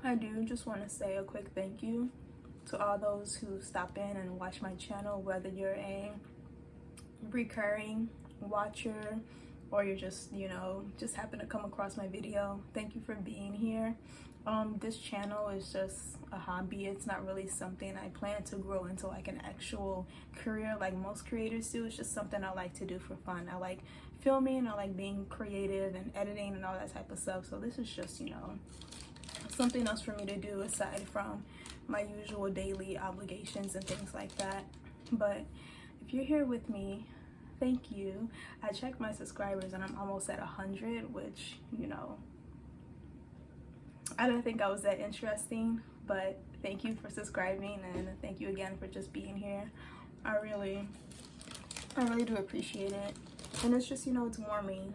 I do just want to say a quick thank you to all those who stop in and watch my channel, whether you're a recurring watcher or you're just, you know, just happen to come across my video. Thank you for being here. This channel is just a hobby. It's not really something I plan to grow into like an actual career like most creators do. It's just something I like to do for fun. I like filming, I like being creative and editing and all that type of stuff. So this is just, you know, something else for me to do aside from my usual daily obligations and things like that. But if you're here with me, thank you. I checked my subscribers and I'm almost at 100, which, you know, I didn't think I was that interesting, but thank you for subscribing, and thank you again for just being here. I really do appreciate it. And it's just, you know, it's warming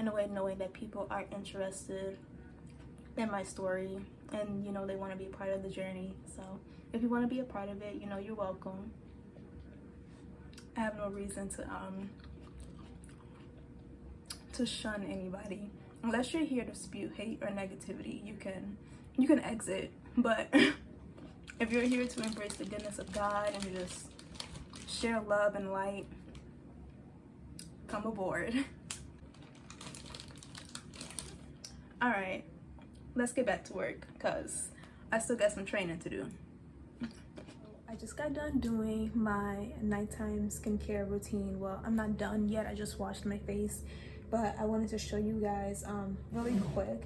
in a way knowing that people are interested in my story, and you know, they want to be a part of the journey. So if you want to be a part of it, you know, you're welcome. I have no reason to shun anybody. Unless you're here to spew hate or negativity, you can exit. But if you're here to embrace the goodness of God and to just share love and light, come aboard. All right, let's get back to work because I still got some training to do. I just got done doing my nighttime skincare routine. Well, I'm not done yet. I just washed my face, but I wanted to show you guys really quick.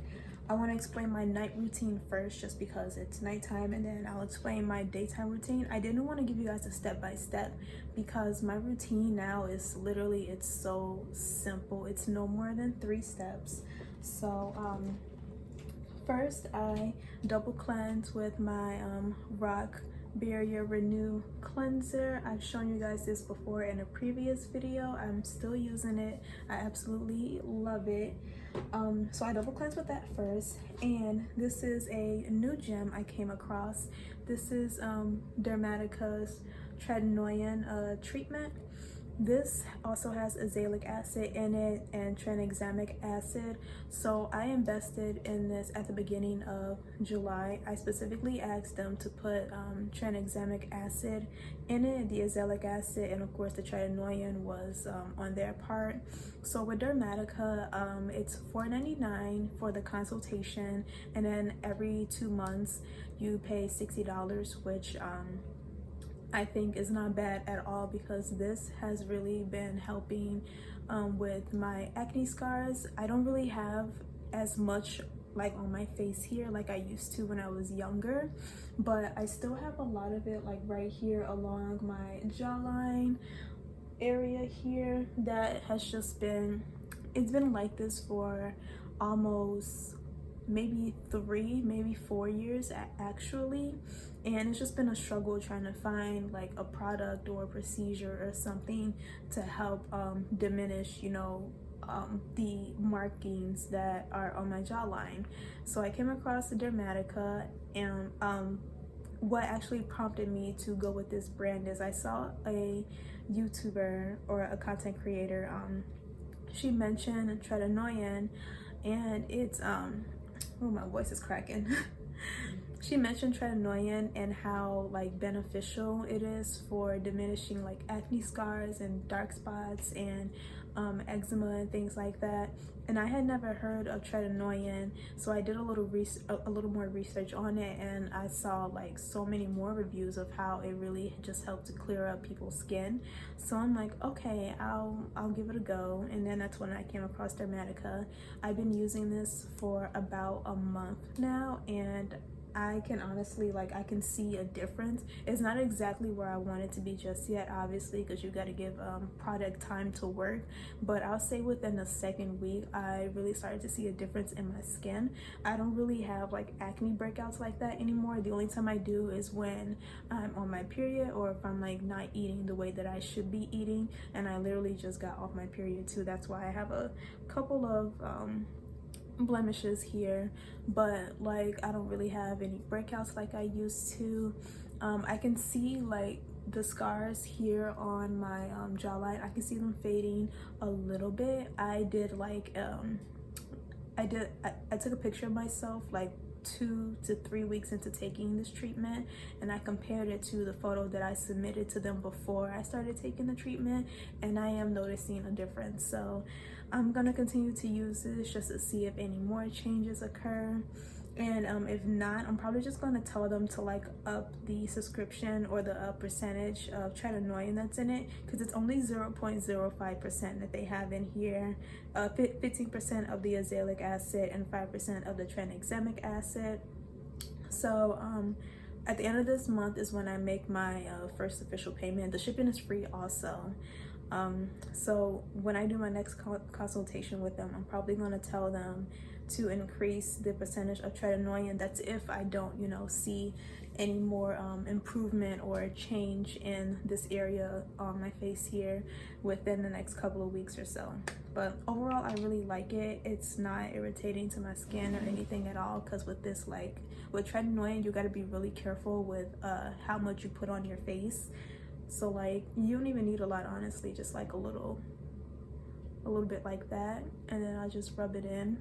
I want to explain my night routine first just because it's nighttime, and then I'll explain my daytime routine. I didn't want to give you guys a step-by-step because my routine now is literally, it's so simple. It's no more than 3 steps. So first I double cleanse with my Rock Barrier Renew cleanser. I've shown you guys this before in a previous video. I'm still using it. I absolutely love it. So I double cleanse with that first, and this is a new gem I came across. This is Dermatica's tretinoin treatment. This also has azelaic acid in it and tranexamic acid. So I invested in this at the beginning of July. I specifically asked them to put tranexamic acid in it. The azelaic acid and of course the tretinoin was on their part. So with Dermatica, it's $4.99 for the consultation, and then every 2 months you pay $60, which I think is not bad at all, because this has really been helping with my acne scars. I don't really have as much like on my face here like I used to when I was younger, but I still have a lot of it like right here along my jawline area here that has just been, it's been like this for almost maybe 3, maybe 4 years actually, and it's just been a struggle trying to find like a product or a procedure or something to help diminish, you know, the markings that are on my jawline. So I came across the Dermatica, and what actually prompted me to go with this brand is I saw a YouTuber or a content creator, she mentioned tretinoin, and it's oh, my voice is cracking. She mentioned tretinoin and how like beneficial it is for diminishing like acne scars and dark spots and eczema and things like that. And I had never heard of tretinoin, so I did a little more research on it, and I saw like so many more reviews of how it really just helped to clear up people's skin. So I'm like, okay, I'll give it a go. And then that's when I came across Dermatica. I've been using this for about a month now, and I can honestly, like, I can see a difference. It's not exactly where I want it to be just yet, obviously, because you got to give product time to work, but I'll say within the 2nd week I really started to see a difference in my skin. I don't really have like acne breakouts like that anymore. The only time I do is when I'm on my period, or if I'm like not eating the way that I should be eating, and I literally just got off my period too. That's why I have a couple of blemishes here, but like I don't really have any breakouts like I used to. I can see like the scars here on my jawline. I can see them fading a little bit. I did like I took a picture of myself like 2 to 3 weeks into taking this treatment, and I compared it to the photo that I submitted to them before I started taking the treatment, and I am noticing a difference. So I'm gonna continue to use this just to see if any more changes occur, and if not, I'm probably just gonna tell them to like up the subscription or the percentage of tretinoin that's in it, because it's only 0.05% that they have in here. 15% of the azelaic acid and 5% of the tranexamic acid. So at the end of this month is when I make my first official payment. The shipping is free also. So when I do my next consultation with them, I'm probably going to tell them to increase the percentage of tretinoin. That's if I don't, you know, see any more improvement or change in this area on my face here within the next couple of weeks or so. But overall, I really like it. It's not irritating to my skin or anything at all, because with this, like with tretinoin, you got to be really careful with how much you put on your face. So like you don't even need a lot, honestly, just like a little bit like that, and then I'll just rub it in.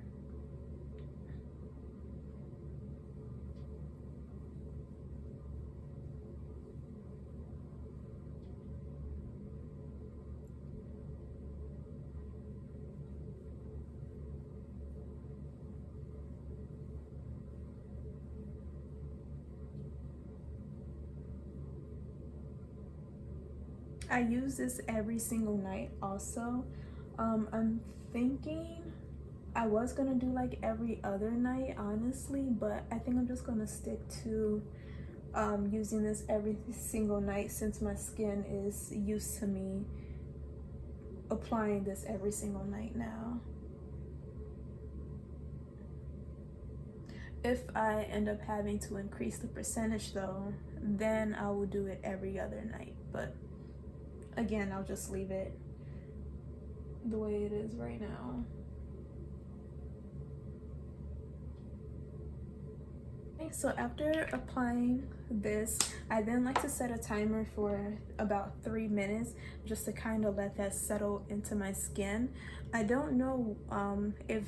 I use this every single night also. I'm thinking I was gonna do like every other night, honestly, but I think I'm just gonna stick to using this every single night, since my skin is used to me applying this every single night now. If I end up having to increase the percentage though, then I will do it every other night. But again, I'll just leave it the way it is right now. Okay, so after applying this, I then like to set a timer for about 3 minutes just to kind of let that settle into my skin. I don't know if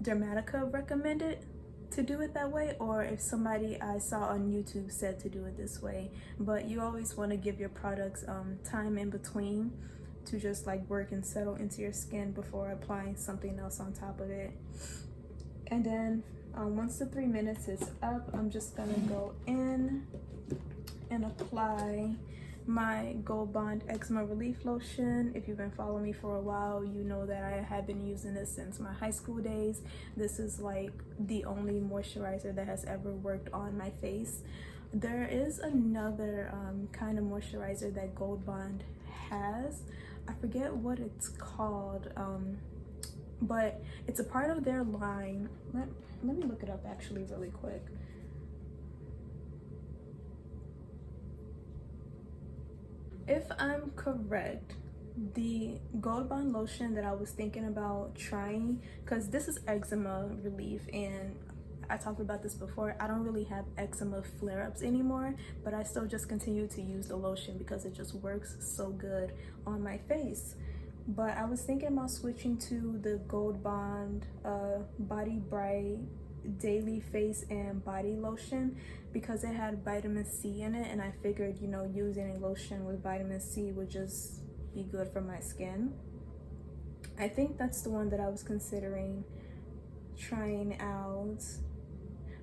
Dermatica recommended to do it that way, or if somebody I saw on YouTube said to do it this way, but you always want to give your products time in between to just like work and settle into your skin before applying something else on top of it. And then once the 3 minutes is up, I'm just gonna go in and apply my Gold Bond Eczema Relief Lotion. If you've been following me for a while, you know that I have been using this since my high school days. This is like the only moisturizer that has ever worked on my face. There is another kind of moisturizer that Gold Bond has. I forget what it's called, but it's a part of their line. Let me look it up actually really quick. If I'm correct, the Gold Bond lotion that I was thinking about trying, because this is eczema relief, and I talked about this before, I don't really have eczema flare-ups anymore, but I still just continue to use the lotion because it just works so good on my face. But I was thinking about switching to the Gold Bond Body Bright Daily Face and Body Lotion because it had vitamin C in it, and I figured, you know, using a lotion with vitamin C would just be good for my skin. I think that's the one that I was considering trying out.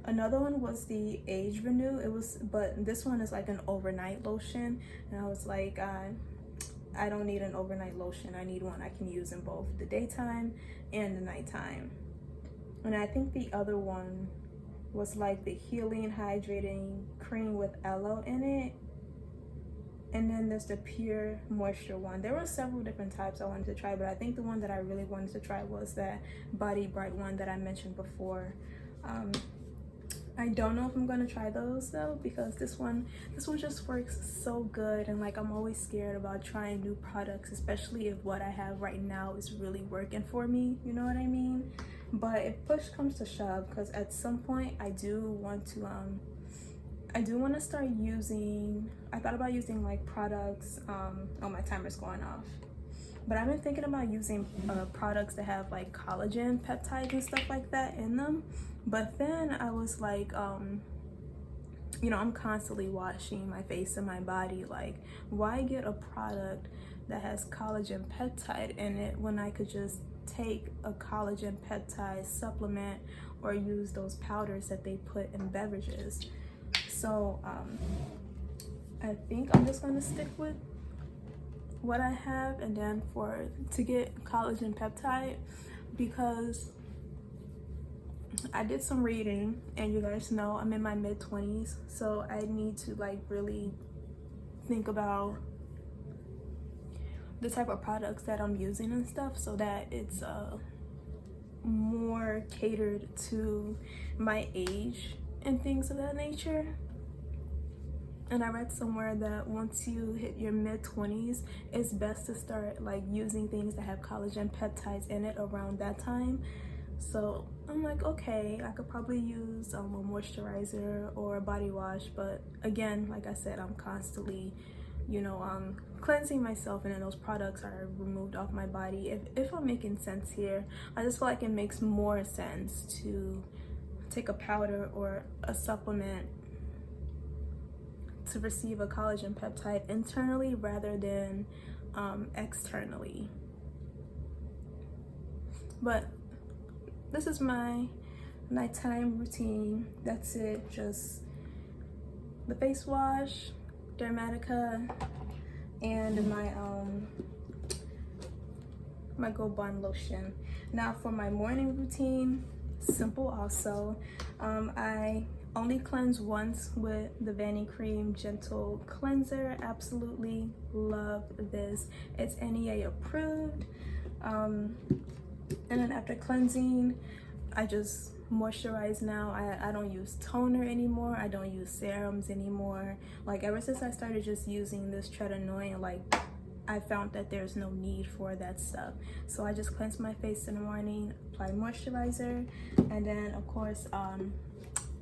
Another one was the Age Renew. But this one is like an overnight lotion, and I was like, I don't need an overnight lotion. I need one I can use in both the daytime and the nighttime. And I think the other one was like the Healing Hydrating Cream with Aloe in it. And then there's the Pure Moisture one. There were several different types I wanted to try, but I think the one that I really wanted to try was that Body Bright one that I mentioned before. I don't know if I'm gonna try those though, because this one just works so good, and like I'm always scared about trying new products, especially if what I have right now is really working for me, you know what I mean? But if push comes to shove, because at some point I do want to start using, I thought about using like products, oh, my timer's going off. But I've been thinking about using products that have like collagen peptides and stuff like that in them. But then I was like, you know, I'm constantly washing my face and my body. Like, why get a product that has collagen peptide in it when I could just take a collagen peptide supplement or use those powders that they put in beverages? So I think I'm just gonna stick with what I have, and then to get collagen peptide, because I did some reading, and you guys know I'm in my mid-20s, so I need to like really think about the type of products that I'm using and stuff, so that it's more catered to my age and things of that nature. And I read somewhere that once you hit your mid-20s, it's best to start like using things that have collagen peptides in it around that time. So I'm like, okay, I could probably use a moisturizer or a body wash, but again, like I said, I'm constantly, you know, cleansing myself, and then those products are removed off my body. If I'm making sense here, I just feel like it makes more sense to take a powder or a supplement to receive a collagen peptide internally rather than externally. But this is my nighttime routine. That's it. Just the face wash, Dermatica, and my Go Bond lotion. Now for my morning routine, simple also. I only cleanse once with the Vanny Cream Gentle Cleanser. Absolutely love this. It's NEA approved. And then after cleansing, I just moisturize now. I don't use toner anymore. I don't use serums anymore. Like ever since I started just using this tretinoin, like I found that there's no need for that stuff. So I just cleanse my face in the morning, apply moisturizer, and then of course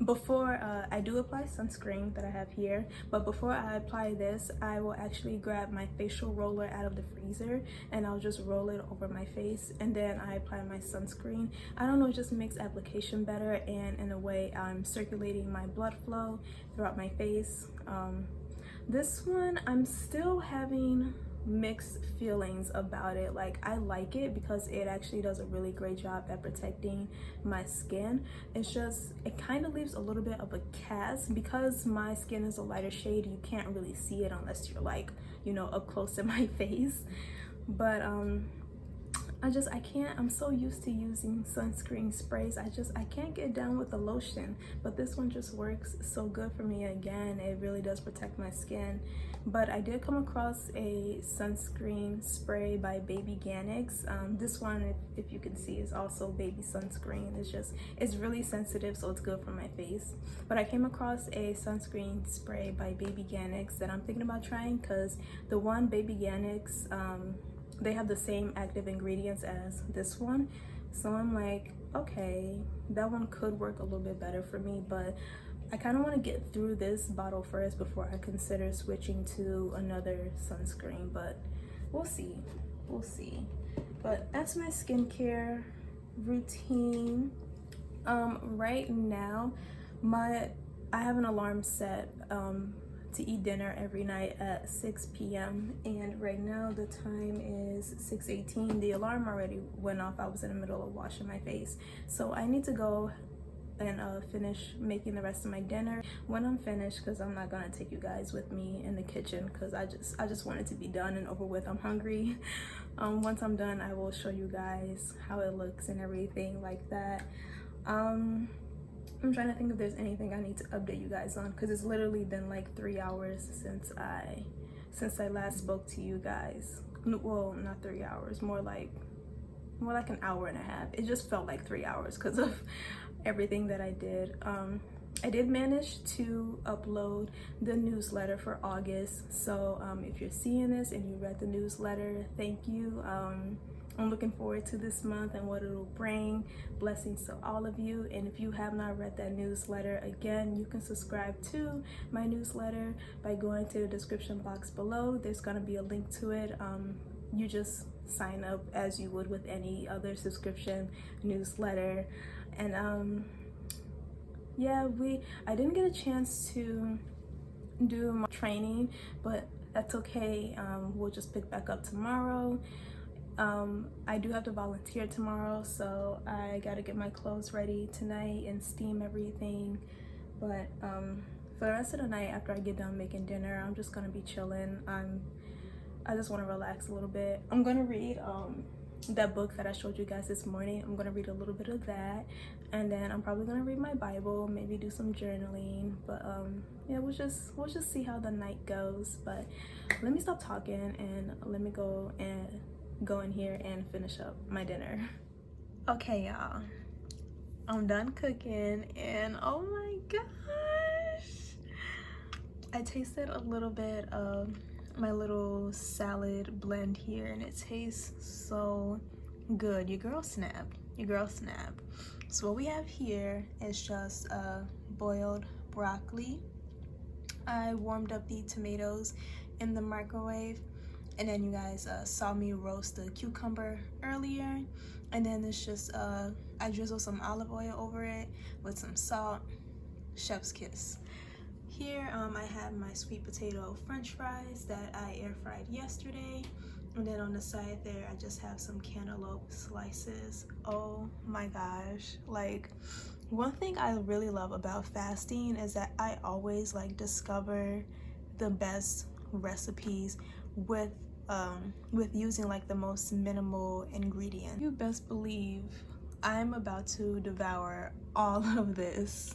before I do apply sunscreen that I have here, but before I apply this, I will actually grab my facial roller out of the freezer and I'll just roll it over my face, and then I apply my sunscreen. I don't know, it just makes application better, and in a way I'm circulating my blood flow throughout my face. This one I'm still having mixed feelings about it. Like I like it because it actually does a really great job at protecting my skin. It's just, it kind of leaves a little bit of a cast because my skin is a lighter shade. You can't really see it unless you're like, you know, up close to my face. But I'm so used to using sunscreen sprays. I can't get down with the lotion, but this one just works so good for me. Again, it really does protect my skin. But I did come across a sunscreen spray by Baby Ganix. This one, if you can see, is also baby sunscreen. It's really sensitive, so it's good for my face. But I came across a sunscreen spray by Baby Ganix that I'm thinking about trying, because the one Baby Ganix, they have the same active ingredients as this one. So I'm like, okay, that one could work a little bit better for me, but I kind of want to get through this bottle first before I consider switching to another sunscreen, but we'll see. But that's my skincare routine. Right now, I have an alarm set to eat dinner every night at 6 p.m. and right now the time is 6:18. The alarm already went off. I was in the middle of washing my face, so I need to go and finish making the rest of my dinner. When I'm finished, because I'm not gonna take you guys with me in the kitchen, because I just want it to be done and over with. I'm hungry. Once I'm done, I will show you guys how it looks and everything like that. I'm trying to think if there's anything I need to update you guys on, because it's literally been like 3 hours since I last spoke to you guys. Well, not 3 hours, more like an hour and a half. It just felt like 3 hours because of everything that I did. I did manage to upload the newsletter for August, so if you're seeing this and you read the newsletter, thank you. I'm looking forward to this month and what it'll bring. Blessings to all of you. And if you have not read that newsletter, again, you can subscribe to my newsletter by going to the description box below. There's going to be a link to it. You just sign up as you would with any other subscription newsletter. And yeah, I didn't get a chance to do my training, but that's okay. We'll just pick back up tomorrow. I do have to volunteer tomorrow, so I gotta get my clothes ready tonight and steam everything. But for the rest of the night, after I get done making dinner, I'm just gonna be chilling. I just want to relax a little bit. I'm gonna read that book that I showed you guys this morning. I'm gonna read a little bit of that, and then I'm probably gonna read my Bible, maybe do some journaling. But yeah, we'll just see how the night goes. But let me stop talking and let me go in here and finish up my dinner. Okay, y'all, I'm done cooking and oh my gosh, I tasted a little bit of my little salad blend here and it tastes so good. Your girl snapped. So what we have here is just boiled broccoli. I warmed up the tomatoes in the microwave, and then you guys saw me roast the cucumber earlier, and then it's just I drizzle some olive oil over it with some salt. Chef's kiss. Here I have my sweet potato french fries that I air fried yesterday, and then on the side there I just have some cantaloupe slices. Oh my gosh, like, one thing I really love about fasting is that I always like discover the best recipes with using like the most minimal ingredient. You best believe I'm about to devour all of this.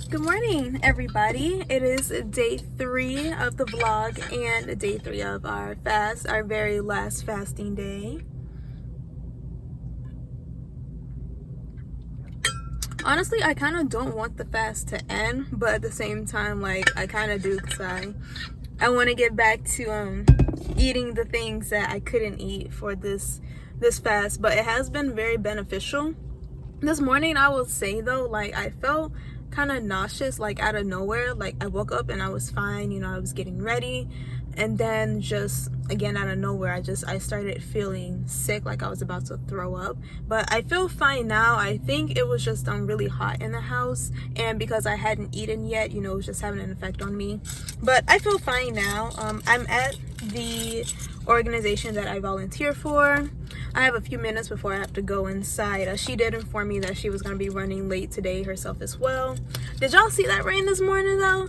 Good morning, everybody. It is day 3 of the vlog and day 3 of our fast, our very last fasting day. Honestly, I kind of don't want the fast to end, but at the same time, like, I kind of do, because I want to get back to eating the things that I couldn't eat for this fast. But it has been very beneficial. This morning, I will say though, like, I felt kind of nauseous, like out of nowhere. Like, I woke up and I was fine, you know, I was getting ready, and then just again out of nowhere I started feeling sick, like I was about to throw up. But I feel fine now. I think it was just really hot in the house, and because I hadn't eaten yet, you know, it was just having an effect on me. But I feel fine now. I'm at the organization that I volunteer for. I have a few minutes before I have to go inside. She did inform me that she was going to be running late today herself as well. Did y'all see that rain this morning though?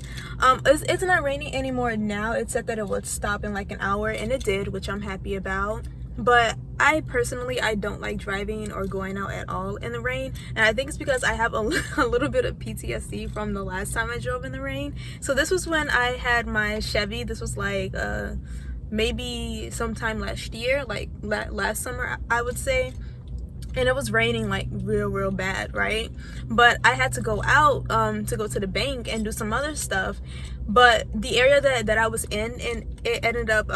It's not raining anymore now. It said that it would stop in like an hour, and it did, which I'm happy about. But I personally, I don't like driving or going out at all in the rain, and I think it's because I have a little bit of PTSD from the last time I drove in the rain. So this was when I had my Chevy. This was like maybe sometime last year, like last summer, I would say. And it was raining like real bad, right? But I had to go out to go to the bank and do some other stuff. But the area that I was in, and it ended up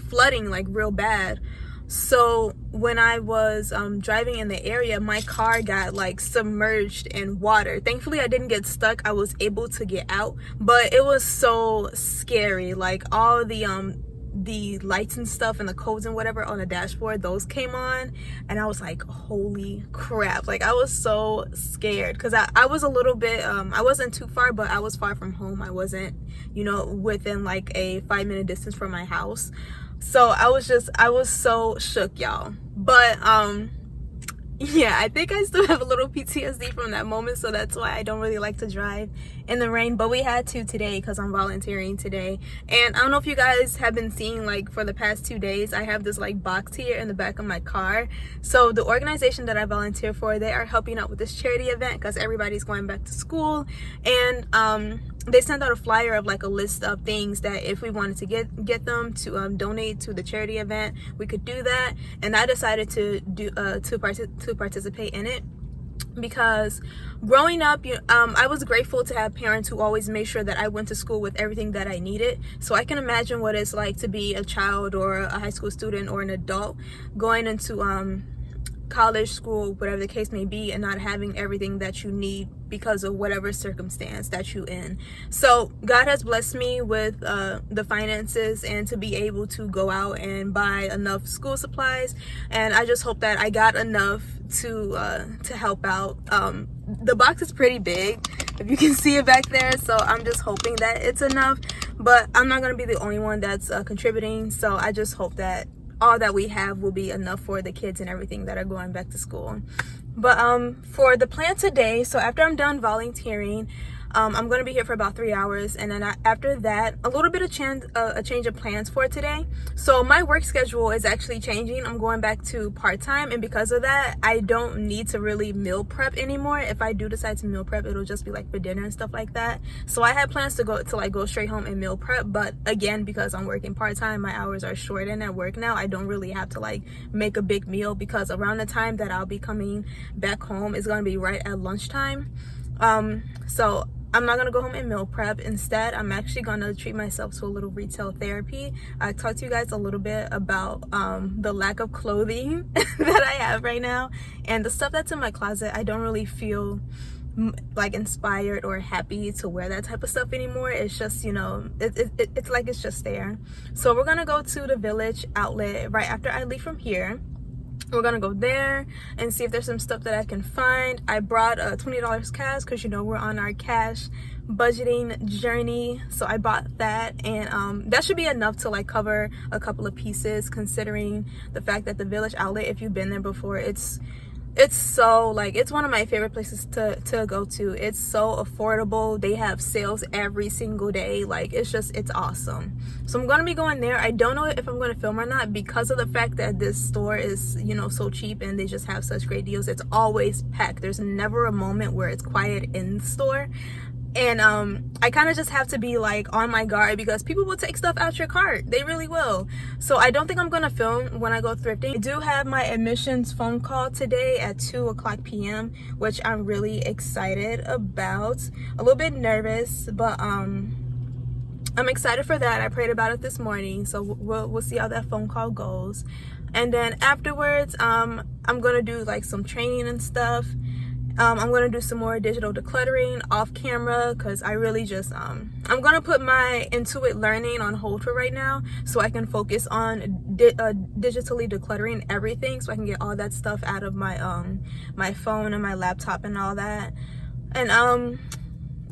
flooding like real bad. So when I was driving in the area, my car got like submerged in water. Thankfully I didn't get stuck. I was able to get out, but it was so scary. Like, all the lights and stuff and the codes and whatever on the dashboard, those came on, and I was like, holy crap. Like, I was so scared, because I was a little bit I wasn't too far, but I was far from home. I wasn't, you know, within like a 5-minute distance from my house. So I was so shook, y'all. But yeah, I think I still have a little PTSD from that moment, so that's why I don't really like to drive in the rain, but we had to today because I'm volunteering today. And I don't know if you guys have been seeing, like, for the past 2 days I have this like box here in the back of my car. So the organization that I volunteer for, they are helping out with this charity event because everybody's going back to school. And they sent out a flyer of like a list of things that if we wanted to get them to donate to the charity event, we could do that. And I decided to do to participate in it because growing up, I was grateful to have parents who always made sure that I went to school with everything that I needed. So I can imagine what it's like to be a child or a high school student or an adult going into college, school, whatever the case may be, and not having everything that you need because of whatever circumstance that you in. So God has blessed me with the finances and to be able to go out and buy enough school supplies, and I just hope that I got enough to help out. The box is pretty big, if you can see it back there, so I'm just hoping that it's enough, but I'm not going to be the only one that's contributing, so I just hope that all that we have will be enough for the kids and everything that are going back to school. But for the plan today, so after I'm done volunteering, I'm going to be here for about 3 hours, and then after that, a little bit of a change of plans for today. So my work schedule is actually changing. I'm going back to part-time, and because of that, I don't need to really meal prep anymore. If I do decide to meal prep, it'll just be like for dinner and stuff like that. So I had plans to go straight home and meal prep, but again, because I'm working part-time, my hours are shortened at work now. I don't really have to like make a big meal because around the time that I'll be coming back home is going to be right at lunchtime. So I'm not gonna go home and meal prep. Instead, I'm actually gonna treat myself to a little retail therapy. I talked to you guys a little bit about the lack of clothing that I have right now, and the stuff that's in my closet. I don't really feel like inspired or happy to wear that type of stuff anymore. It's just, it's like it's just there. So we're gonna go to the Village outlet right after I leave from here. We're gonna go there and see if there's some stuff that I can find. I brought $20 cash because we're on our cash budgeting journey, so I bought that, and that should be enough to like cover a couple of pieces, considering the fact that the Village outlet, if you've been there before, it's so like, it's one of my favorite places to go to. It's so affordable. They have sales every single day. Like, it's awesome. So I'm gonna be going there. I don't know if I'm gonna film or not because of the fact that this store is so cheap and they just have such great deals. It's always packed. There's never a moment where it's quiet in the store. And I kind of just have to be like on my guard because people will take stuff out your cart. They really will. So I don't think I'm gonna film when I go thrifting. I do have my admissions phone call today at 2:00 p.m. which I'm really excited about. A little bit nervous, but I'm excited for that. I prayed about it this morning, so we'll see how that phone call goes. And then afterwards, I'm gonna do like some training and stuff. I'm going to do some more digital decluttering off camera because I really just, I'm going to put my Intuit learning on hold for right now so I can focus on digitally decluttering everything so I can get all that stuff out of my my phone and my laptop and all that. And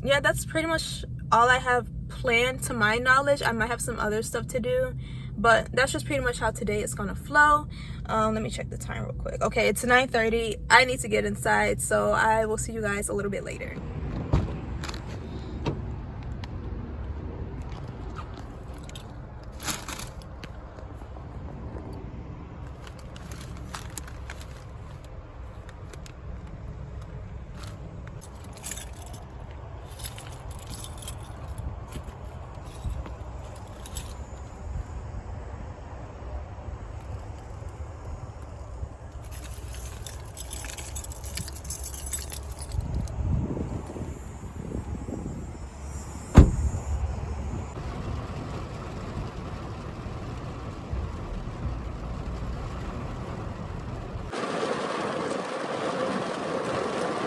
yeah, that's pretty much all I have planned to my knowledge. I might have some other stuff to do, but that's just pretty much how today is gonna flow. Let me check the time real quick. Okay, it's 9:30. I need to get inside, so I will see you guys a little bit later.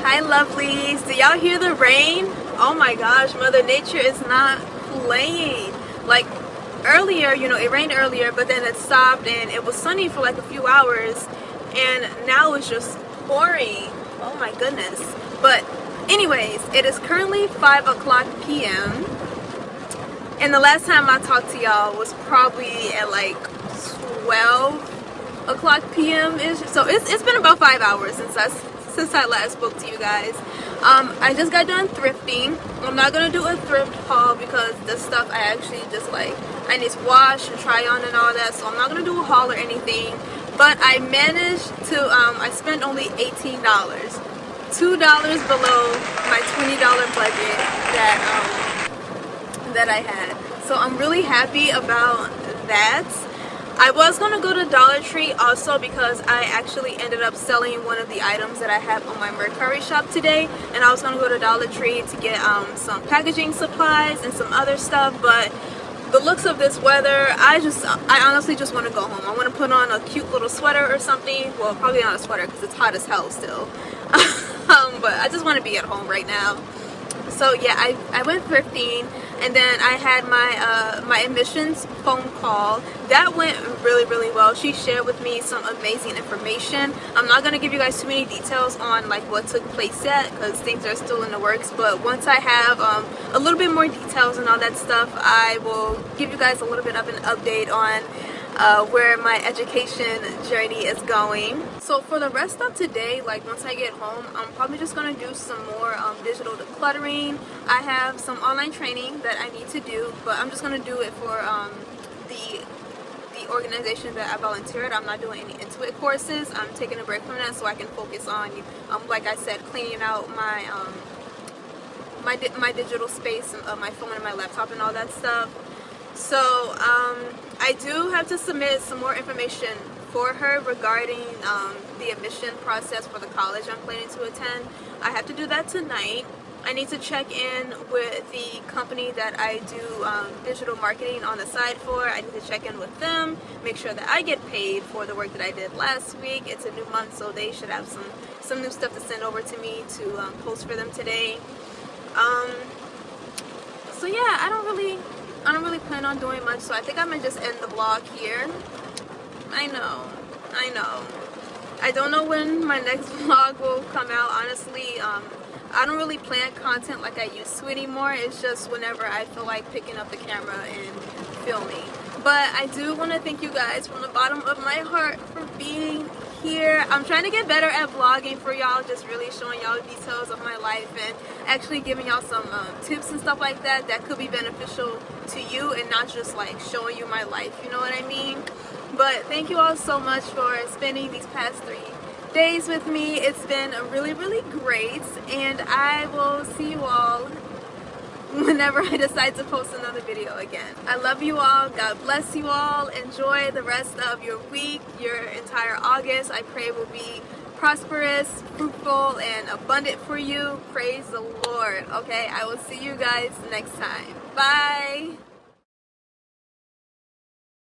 Hi lovelies, do y'all hear the rain? Oh my gosh, Mother Nature is not playing. Like earlier, it rained earlier, but then it stopped and it was sunny for like a few hours, and now it's just pouring. Oh my goodness. But anyways, it is currently 5:00 p.m. and the last time I talked to y'all was probably at like 12:00 p.m. ish. So it's been about 5 hours since I last spoke to you guys. I just got done thrifting. I'm not gonna do a thrift haul because this stuff I actually just like, I need to wash and try on and all that, so I'm not gonna do a haul or anything. But I managed to, I spent only $18, $2 below my $20 budget that I had. So I'm really happy about that. I was going to go to Dollar Tree also because I actually ended up selling one of the items that I have on my MERCARI shop today, and I was going to go to Dollar Tree to get some packaging supplies and some other stuff. But the looks of this weather, I honestly just want to go home. I want to put on a cute little sweater or something. Well, probably not a sweater because it's hot as hell still. But I just want to be at home right now. So yeah, I went thrifting, and then I had my admissions phone call. That went really well. She shared with me some amazing information. I'm not going to give you guys too many details on like what took place yet because things are still in the works, but once I have a little bit more details and all that stuff, I will give you guys a little bit of an update on where my education journey is going. So for the rest of today, like once I get home, I'm probably just going to do some more digital decluttering. I have some online training that I need to do, but I'm just going to do it for the organization that I volunteered. I'm not doing any Intuit courses. I'm taking a break from that so I can focus on, like I said, cleaning out my my digital space, my phone and my laptop and all that stuff. So I do have to submit some more information for her regarding the admission process for the college I'm planning to attend. I have to do that tonight. I need to check in with the company that I do digital marketing on the side for. I need to check in with them, make sure that I get paid for the work that I did last week. It's a new month, so they should have some new stuff to send over to me to post for them today. So yeah, I don't really plan on doing much, so I think I'm gonna just end the vlog here. I know. I don't know when my next vlog will come out, honestly. I don't really plan content like I used to anymore. It's just whenever I feel like picking up the camera and filming. But I do want to thank you guys from the bottom of my heart for being here. I'm trying to get better at vlogging for y'all, just really showing y'all the details of my life and actually giving y'all some tips and stuff like that that could be beneficial to you and not just like showing you my life, you know what I mean? But thank you all so much for spending these past 3 days with me. It's been really great, and I will see you all whenever I decide to post another video again. I love you all. God bless you all. Enjoy the rest of your week, your entire August. I pray it will be prosperous, fruitful, and abundant for you. Praise the Lord. Okay, I will see you guys next time. Bye.